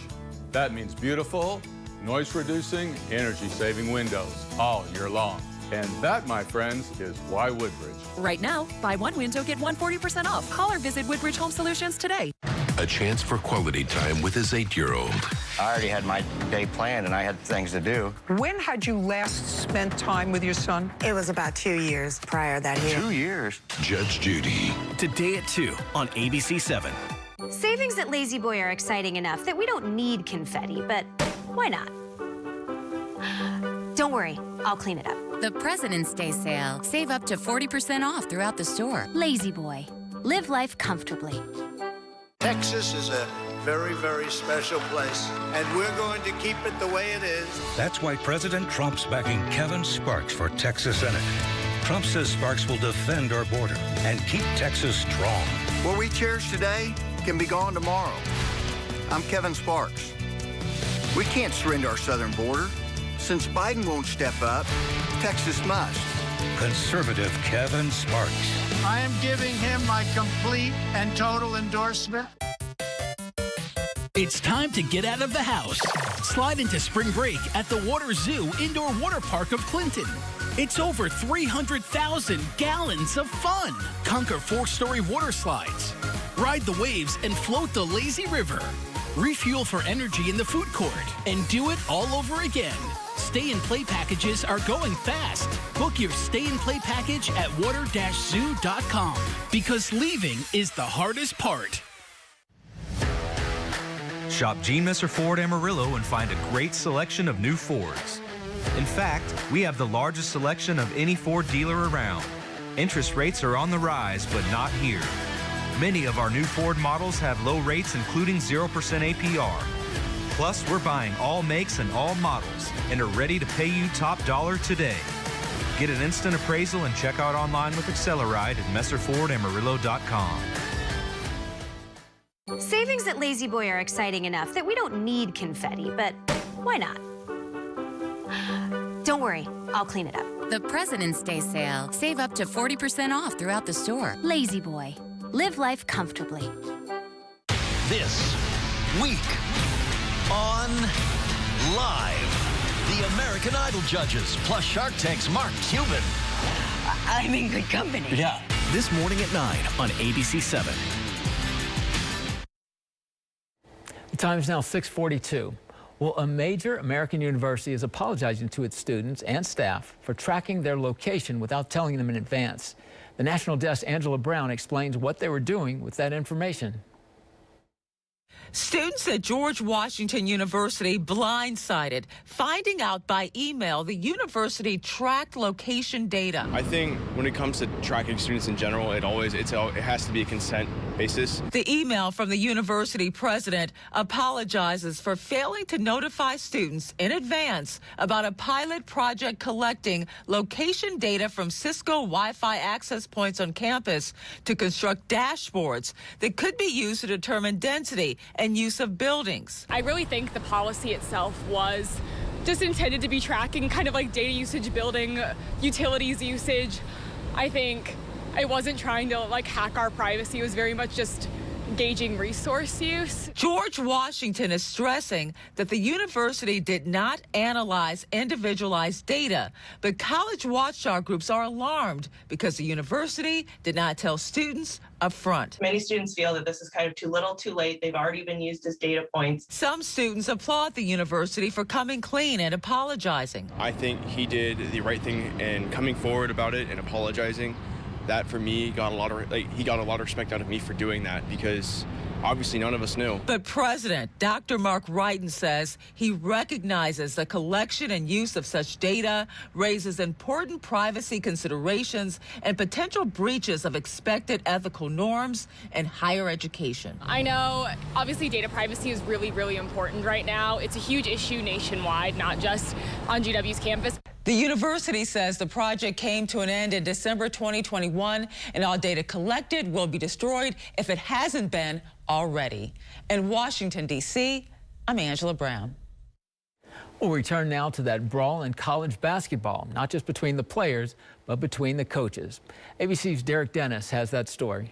That means beautiful, noise-reducing, energy-saving windows all year long. And that, my friends, is why Woodbridge. Right now, buy one window, get one 40% off. Call or visit Woodbridge Home Solutions today. a chance for quality time with his 8-year-old. I already had my day planned and I had things to do. When had you last spent time with your son? It was about 2 years prior that year. 2 years? Judge Judy. Today at 2 on ABC 7. Savings at Lazy Boy are exciting enough that we don't need confetti, but why not? Don't worry, I'll clean it up. The President's Day sale. Save up to 40% off throughout the store. Lazy Boy. Live life comfortably. Texas is a very, very special place, and we're going to keep it the way it is. That's why President Trump's backing Kevin Sparks for Texas Senate. Trump says Sparks will defend our border and keep Texas strong. What we cherish today can be gone tomorrow. I'm Kevin Sparks. We can't surrender our southern border. Since Biden won't step up, Texas must. Conservative Kevin Sparks. I am giving him my complete and total endorsement. It's time to get out of the house. Slide into spring break at the Water Zoo Indoor Water Park of Clinton. It's over 300,000 gallons of fun. Conquer 4-story water slides. Ride the waves and float the lazy river. Refuel for energy in the food court and do it all over again. Stay and play packages are going fast. Book your stay and play package at water-zoo.com because leaving is the hardest part. Shop Gene Messer Ford Amarillo and find a great selection of new Fords. In fact, we have the largest selection of any Ford dealer around. Interest rates are on the rise, but not here. Many of our new Ford models have low rates, including 0% APR. Plus, we're buying all makes and all models and are ready to pay you top dollar today. Get an instant appraisal and check out online with Acceleride at MesserFordAmarillo.com. Savings at Lazy Boy are exciting enough that we don't need confetti, but why not? Don't worry, I'll clean it up. The President's Day sale. Save up to 40% off throughout the store. Lazy Boy. Live life comfortably. This week on Live, the American Idol judges, plus Shark Tank's Mark Cuban. I'm in good company. Yeah. This morning at 9 on ABC 7. The time is now 6:42. Well, a major American university is apologizing to its students and staff for tracking their location without telling them in advance. The National Desk, Angela Brown, explains what they were doing with that information. Students at George Washington University blindsided, finding out by email the university tracked location data. I think when it comes to tracking students in general, it has to be a consent basis. The email from the university president apologizes for failing to notify students in advance about a pilot project collecting location data from Cisco Wi-Fi access points on campus to construct dashboards that could be used to determine density and use of buildings. I really think the policy itself was just intended to be tracking kind of like data usage, building utilities usage. I think it wasn't trying to like hack our privacy. It was very much just gauging resource use. George Washington is stressing that the university did not analyze individualized data, but college watchdog groups are alarmed because the university did not tell students up front. Many students feel that this is kind of too little, too late. They've already been used as data points. Some students applaud the university for coming clean and apologizing. I think he did the right thing in coming forward about it and apologizing. That for me he got a lot of respect out of me for doing that because obviously none of us knew. But President Dr. Mark Wrighton says he recognizes the collection and use of such data raises important privacy considerations and potential breaches of expected ethical norms in higher education. I know obviously data privacy is really, really important right now. It's a huge issue nationwide, not just on GW's campus. The university says the project came to an end in December 2021, and all data collected will be destroyed if it hasn't been already. In Washington, D.C., I'm Angela Brown. We'll return now to that brawl in college basketball, not just between the players, but between the coaches. ABC's Derek Dennis has that story.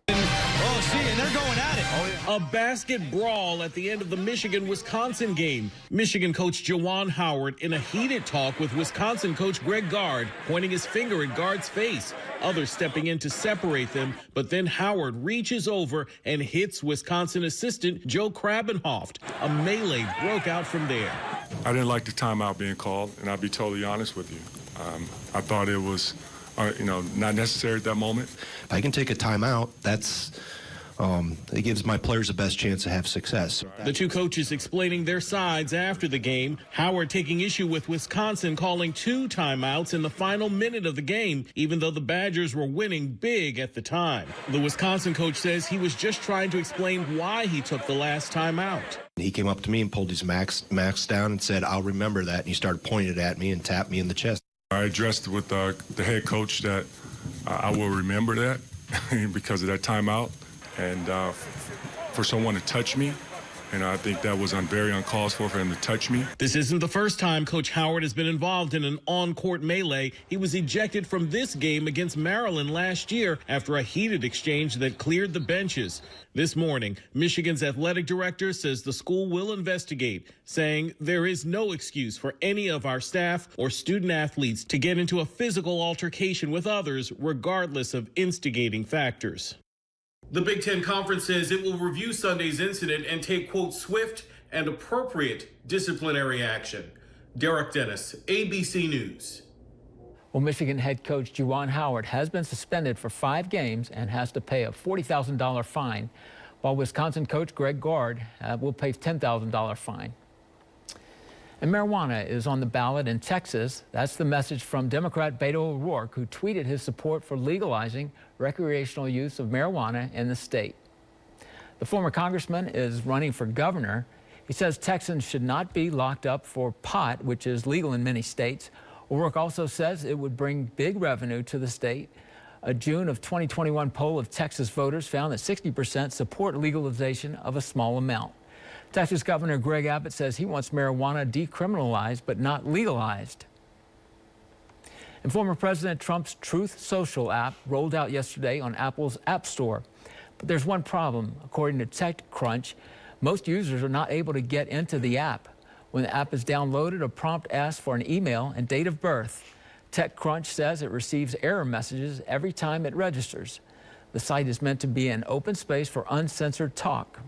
Oh, see, and they're going at it. A basket brawl at the end of the Michigan-Wisconsin game. Michigan coach Juwan Howard in a heated talk with Wisconsin coach Greg Gard, pointing his finger at Gard's face. Others stepping in to separate them, but then Howard reaches over and hits Wisconsin assistant Joe Krabenhoft. A melee broke out from there. I didn't like the timeout being called, and I'll be totally honest with you. I thought it was, not necessary at that moment. If I can take a timeout, it gives my players the best chance to have success. The two coaches explaining their sides after the game. Howard taking issue with Wisconsin calling 2 timeouts in the final minute of the game, even though the Badgers were winning big at the time. The Wisconsin coach says he was just trying to explain why he took the last timeout. He came up to me and pulled his max down and said, "I'll remember that." And he started pointing it at me and tapped me in the chest. I addressed with the head coach that I will remember that because of that timeout. And for someone to touch me, I think that was very uncalled for him to touch me. This isn't the first time Coach Howard has been involved in an on-court melee. He was ejected from this game against Maryland last year after a heated exchange that cleared the benches. This morning, Michigan's athletic director says the school will investigate, saying there is no excuse for any of our staff or student athletes to get into a physical altercation with others, regardless of instigating factors. The Big Ten Conference says it will review Sunday's incident and take, quote, swift and appropriate disciplinary action. Derek Dennis, ABC News. Well, Michigan head coach Juwan Howard has been suspended for 5 games and has to pay a $40,000 fine, while Wisconsin coach Greg Gard will pay a $10,000 fine. And marijuana is on the ballot in Texas. That's the message from Democrat Beto O'Rourke, who tweeted his support for legalizing recreational use of marijuana in the state. The former congressman is running for governor. He says Texans should not be locked up for pot, which is legal in many states. O'Rourke also says it would bring big revenue to the state. A June of 2021 poll of Texas voters found that 60% support legalization of a small amount. Texas Governor Greg Abbott says he wants marijuana decriminalized but not legalized. And former President Trump's Truth Social app rolled out yesterday on Apple's App Store. But there's one problem. According to TechCrunch, most users are not able to get into the app. When the app is downloaded, a prompt asks for an email and date of birth. TechCrunch says it receives error messages every time it registers. The site is meant to be an open space for uncensored talk.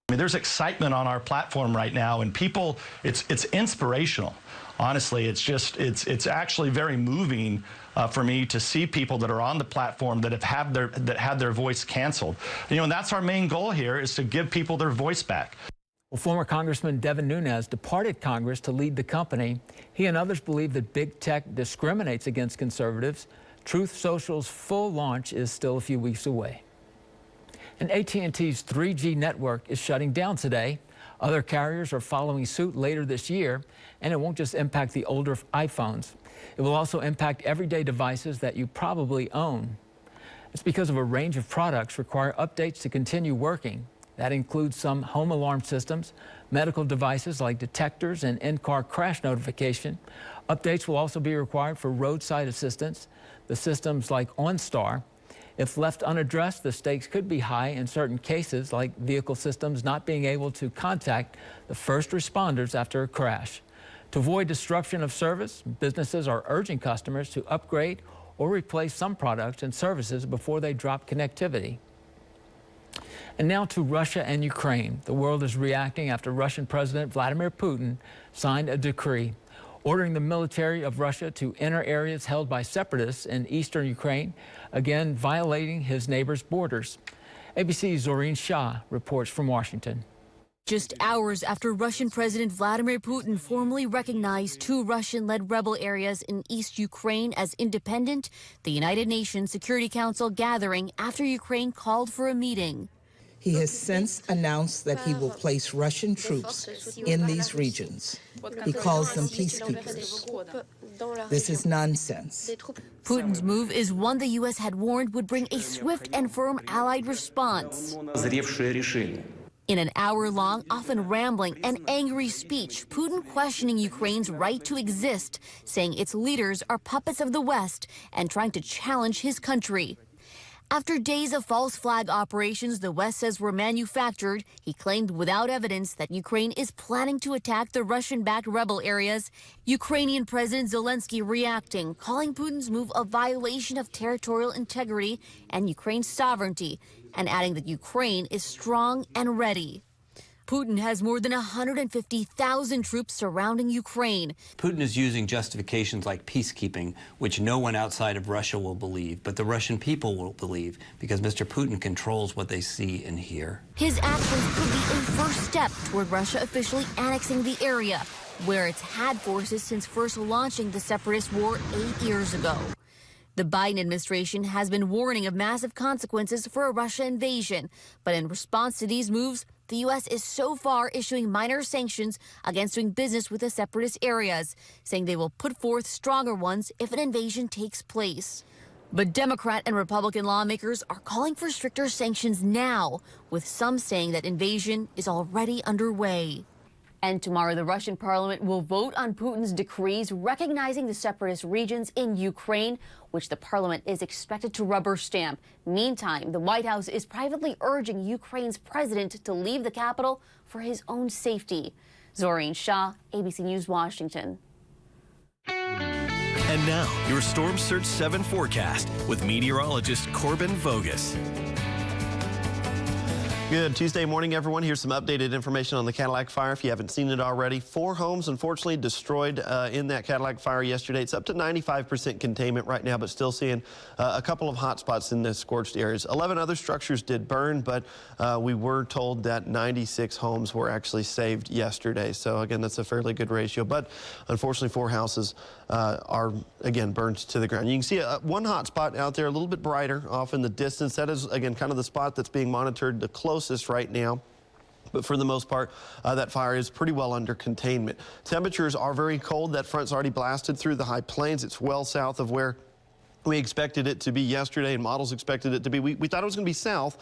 There's excitement on our platform right now, and people, it's inspirational. Honestly, it's actually very moving for me to see people that are on the platform that had their voice canceled. And that's our main goal here, is to give people their voice back. Well, former Congressman Devin Nunes departed Congress to lead the company. He and others believe that big tech discriminates against conservatives. Truth Social's full launch is still a few weeks away. And AT&T's 3G network is shutting down today. Other carriers are following suit later this year, and it won't just impact the older iPhones. It will also impact everyday devices that you probably own. It's because of a range of products require updates to continue working. That includes some home alarm systems, medical devices like detectors and in-car crash notification. Updates will also be required for roadside assistance, the systems like OnStar. If left unaddressed, the stakes could be high in certain cases, like vehicle systems not being able to contact the first responders after a crash. To avoid disruption of service, businesses are urging customers to upgrade or replace some products and services before they drop connectivity. And now to Russia and Ukraine. The world is reacting after Russian President Vladimir Putin signed a decree ordering the military of Russia to enter areas held by separatists in eastern Ukraine, again violating his neighbor's borders. ABC's Zoreen Shah reports from Washington. Just hours after Russian President Vladimir Putin formally recognized 2 Russian-led rebel areas in East Ukraine as independent, the United Nations Security Council gathering after Ukraine called for a meeting. He has since announced that he will place Russian troops in these regions. He calls them peacekeepers. This is nonsense. Putin's move is one the U.S. had warned would bring a swift and firm Allied response. In an hour-long, often rambling and angry speech, Putin questioning Ukraine's right to exist, saying its leaders are puppets of the West and trying to challenge his country. After days of false flag operations the West says were manufactured, he claimed without evidence that Ukraine is planning to attack the Russian-backed rebel areas. Ukrainian President Zelensky reacting, calling Putin's move a violation of territorial integrity and Ukraine's sovereignty, and adding that Ukraine is strong and ready. Putin has more than 150,000 troops surrounding Ukraine. Putin is using justifications like peacekeeping, which no one outside of Russia will believe, but the Russian people will believe, because Mr. Putin controls what they see and hear. His actions could be a first step toward Russia officially annexing the area, where it's had forces since first launching the separatist war 8 years ago. The Biden administration has been warning of massive consequences for a Russia invasion, but in response to these moves, the U.S. is so far issuing minor sanctions against doing business with the separatist areas, saying they will put forth stronger ones if an invasion takes place. But Democrat and Republican lawmakers are calling for stricter sanctions now, with some saying that invasion is already underway. And tomorrow, the Russian parliament will vote on Putin's decrees recognizing the separatist regions in Ukraine, which the parliament is expected to rubber stamp. Meantime, the White House is privately urging Ukraine's president to leave the capital for his own safety. Zoreen Shah, ABC News, Washington. And now, your Storm Surge 7 forecast with meteorologist Corbin Vogus. Good Tuesday morning, everyone. Here's some updated information on the Cadillac fire if you haven't seen it already. 4 homes, unfortunately, destroyed in that Cadillac fire yesterday. It's up to 95% containment right now, but still seeing a couple of hot spots in the scorched areas. 11 other structures did burn, but we were told that 96 homes were actually saved yesterday. So, again, that's a fairly good ratio. But, unfortunately, 4 houses are, again, burned to the ground. You can see one hot spot out there, a little bit brighter off in the distance. That is, again, kind of the spot that's being monitored the closest right now. But for the most part, that fire is pretty well under containment. Temperatures are very cold. That front's already blasted through the high plains. It's well south of where we expected it to be yesterday, and models expected it to be. We thought it was going to be south,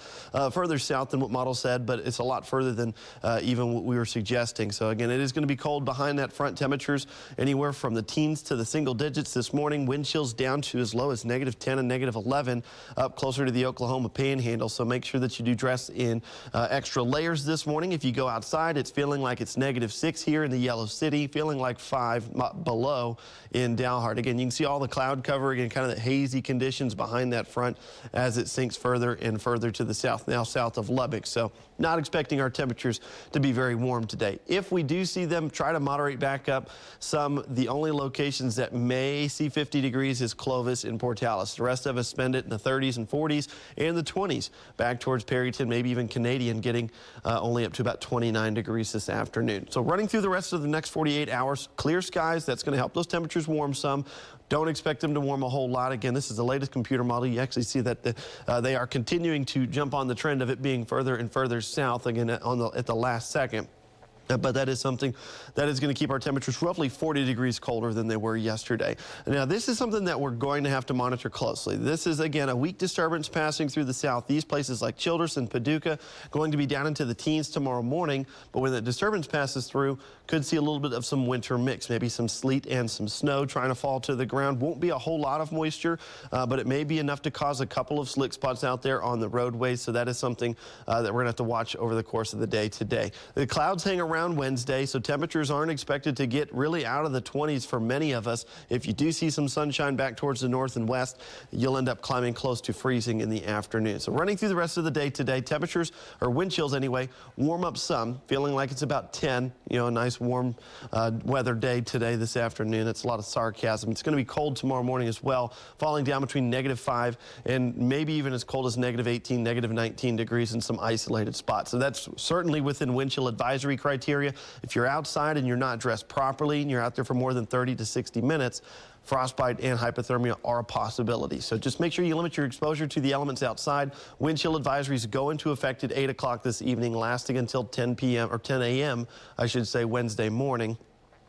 further south than what models said, but it's a lot further than even what we were suggesting. So again, it is going to be cold behind that front. Temperatures anywhere from the teens to the single digits this morning. Wind chills down to as low as -10 and -11, up closer to the Oklahoma Panhandle. So make sure that you do dress in extra layers this morning. If you go outside, it's feeling like it's -6 here in the Yellow City, feeling like 5 below in Dalhart. Again, you can see all the cloud cover, again, kind of the hazy conditions behind that front as it sinks further and further to the south, now south of Lubbock. So not expecting our temperatures to be very warm today. If we do see them try to moderate back up some, the only locations that may see 50 degrees is Clovis and Portales. The rest of us spend it in the 30s and 40s and the 20s back towards Perryton, maybe even Canadian, getting only up to about 29 degrees this afternoon. So running through the rest of the next 48 hours, clear skies. That's going to help those temperatures warm some. Don't expect them to warm a whole lot. Again, this is the latest computer model. You actually see that they are continuing to jump on the trend of it being further and further south, again, at the last second. But that is something that is going to keep our temperatures roughly 40 degrees colder than they were yesterday. Now, this is something that we're going to have to monitor closely. This is, again, a weak disturbance passing through the southeast. Places like Childress and Paducah going to be down into the teens tomorrow morning. But when that disturbance passes through, could see a little bit of some winter mix, maybe some sleet and some snow trying to fall to the ground. Won't be a whole lot of moisture, but it may be enough to cause a couple of slick spots out there on the roadways. So that is something that we're going to have to watch over the course of the day today. The clouds hang around Wednesday, so temperatures aren't expected to get really out of the 20s for many of us. If you do see some sunshine back towards the north and west, you'll end up climbing close to freezing in the afternoon. So running through the rest of the day today, temperatures, or wind chills anyway, warm up some, feeling like it's about 10, a nice warm weather day today, this afternoon. It's a lot of sarcasm. It's going to be cold tomorrow morning as well, falling down between -5 and maybe even as cold as -18, -19 degrees in some isolated spots. So that's certainly within wind chill advisory criteria. If you're outside and you're not dressed properly and you're out there for more than 30 to 60 minutes, frostbite and hypothermia are a possibility. So just make sure you limit your exposure to the elements outside. Wind chill advisories go into effect at 8 o'clock this evening, lasting until 10 p.m. or 10 a.m., I should say, Wednesday morning.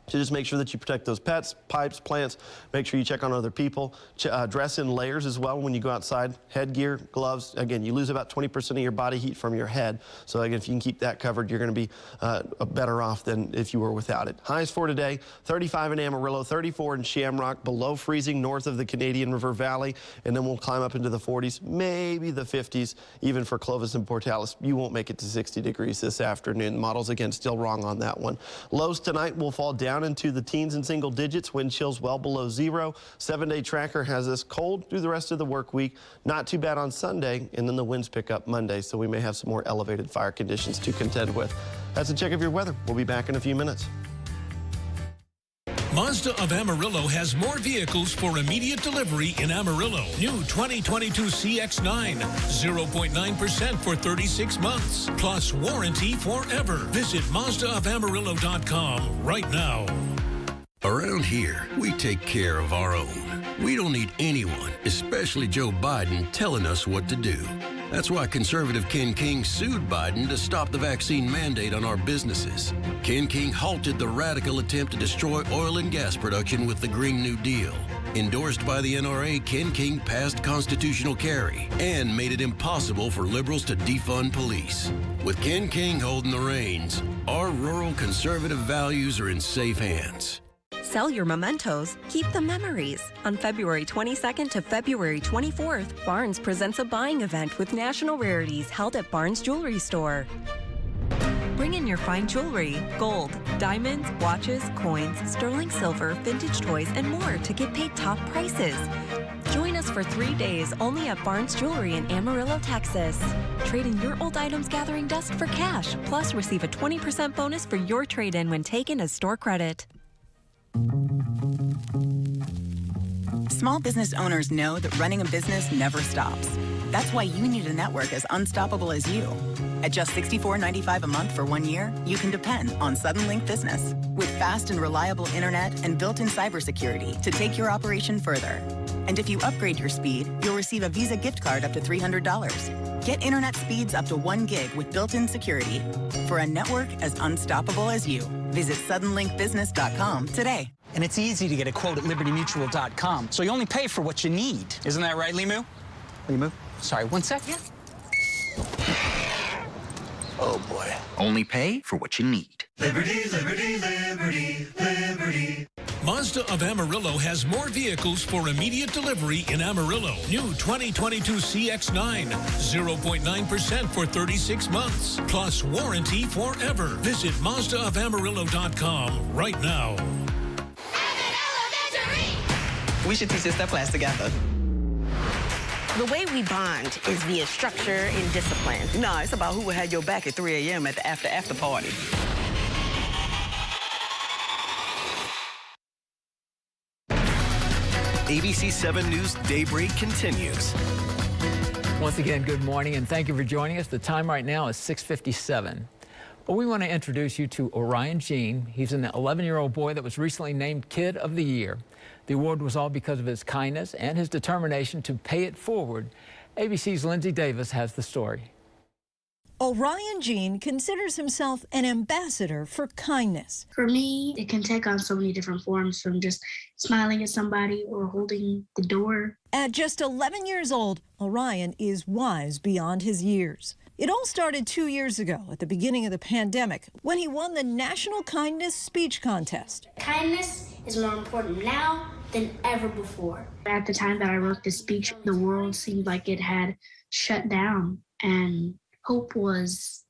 So just make sure that you protect those pets, pipes, plants. Make sure you check on other people. Dress in layers as well when you go outside. Headgear, gloves. Again, you lose about 20% of your body heat from your head. So again, if you can keep that covered, you're going to be better off than if you were without it. Highs for today, 35 in Amarillo, 34 in Shamrock, below freezing north of the Canadian River Valley, and then we'll climb up into the 40s, maybe the 50s, even for Clovis and Portales. You won't make it to 60 degrees this afternoon. Models, again, still wrong on that one. Lows tonight will fall down into the teens and single digits, wind chills well below 0. 7-day tracker has us cold through the rest of the work week. Not too bad on Sunday, and then the winds pick up Monday, so we may have some more elevated fire conditions to contend with. That's a check of your weather. We'll be back in a few minutes. Mazda of Amarillo has more vehicles for immediate delivery in Amarillo. New 2022 CX-9, 0.9% for 36 months, plus warranty forever. Visit MazdaofAmarillo.com right now. Around here, we take care of our own. We don't need anyone, especially Joe Biden, telling us what to do. That's why conservative Ken King sued Biden to stop the vaccine mandate on our businesses. Ken King halted the radical attempt to destroy oil and gas production with the Green New Deal. Endorsed by the NRA, Ken King passed constitutional carry and made it impossible for liberals to defund police. With Ken King holding the reins, our rural conservative values are in safe hands. Sell your mementos, keep the memories. On February 22nd to February 24th, Barnes presents a buying event with national rarities held at Barnes Jewelry Store. Bring in your fine jewelry, gold, diamonds, watches, coins, sterling silver, vintage toys, and more to get paid top prices. Join us for 3 days only at Barnes Jewelry in Amarillo, Texas. Trade in your old items gathering dust for cash, plus receive a 20% bonus for your trade-in when taken as store credit. Small business owners know that running a business never stops. That's why you need a network as unstoppable as you. At just $64.95 a month for 1 year, you can depend on Suddenlink Business with fast and reliable internet and built-in cybersecurity to take your operation further. And if you upgrade your speed, you'll receive a Visa gift card up to $300. Get internet speeds up to 1 gig with built-in security for a network as unstoppable as you. Visit suddenlinkbusiness.com today. And it's easy to get a quote at libertymutual.com, so you only pay for what you need. Isn't that right, Limu? Limu? Sorry, 1 sec. Yeah. Oh, boy. Only pay for what you need. Liberty, liberty, liberty, liberty. Mazda of Amarillo has more vehicles for immediate delivery in Amarillo. New 2022 CX-9, 0.9% for 36 months, plus warranty forever. Visit MazdaofAmarillo.com right now. We should teach this stuff class together. The way we bond is via structure and discipline. No, it's about who will have your back at 3 a.m. at the after party. ABC 7 News Daybreak continues. Once again, good morning, and thank you for joining us. The time right now is 6:57. But we want to introduce you to Orion Jean. He's an 11-year-old boy that was recently named Kid of the Year. The award was all because of his kindness and his determination to pay it forward. ABC's Lindsay Davis has the story. Orion Jean considers himself an ambassador for kindness. For me, it can take on so many different forms, from just smiling at somebody or holding the door. At just 11 years old, Orion is wise beyond his years. It all started 2 years ago at the beginning of the pandemic when he won the National Kindness Speech Contest. Kindness is more important now than ever before. At the time that I wrote this speech, the world seemed like it had shut down, and hope was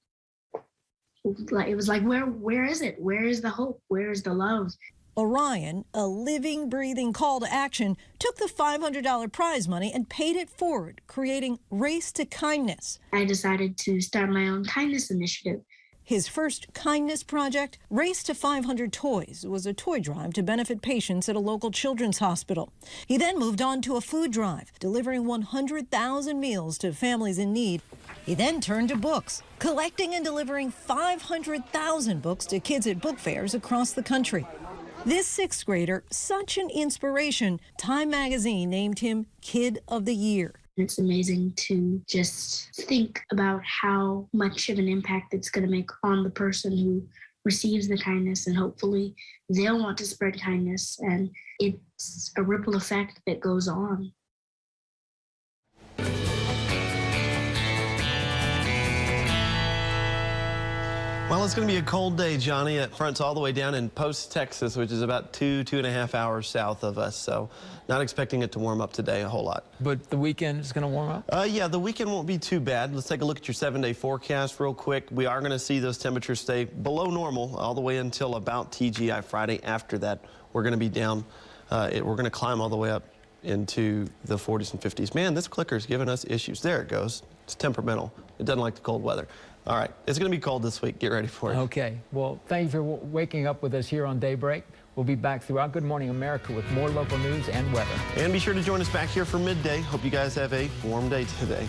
like, it was like, where is it? Where is the hope? Where is the love? Orion, a living, breathing call to action, took the $500 prize money and paid it forward, creating Race to Kindness. I decided to start my own kindness initiative. His first kindness project, Race to 500 Toys, was a toy drive to benefit patients at a local children's hospital. He then moved on to a food drive, delivering 100,000 meals to families in need. He then turned to books, collecting and delivering 500,000 books to kids at book fairs across the country. This sixth grader, such an inspiration, Time magazine named him Kid of the Year. It's amazing to just think about how much of an impact it's going to make on the person who receives the kindness, and hopefully they'll want to spread kindness, and it's a ripple effect that goes on. Well, it's going to be a cold day, Johnny. It fronts all the way down in Post, Texas, which is about 2.5 hours south of us. So not expecting it to warm up today a whole lot. But the weekend is going to warm up? Yeah, the weekend won't be too bad. Let's take a look at your 7-day forecast real quick. We are going to see those temperatures stay below normal all the way until about TGI Friday. After that, we're going to be down. We're going to climb all the way up into the 40s and 50s. Man, this clicker's giving us issues. There it goes. It's temperamental. It doesn't like the cold weather. All right, it's going to be cold this week. Get ready for it. Okay. Well, thank you for waking up with us here on Daybreak. We'll be back throughout Good Morning America with more local news and weather. And be sure to join us back here for midday. Hope you guys have a warm day today.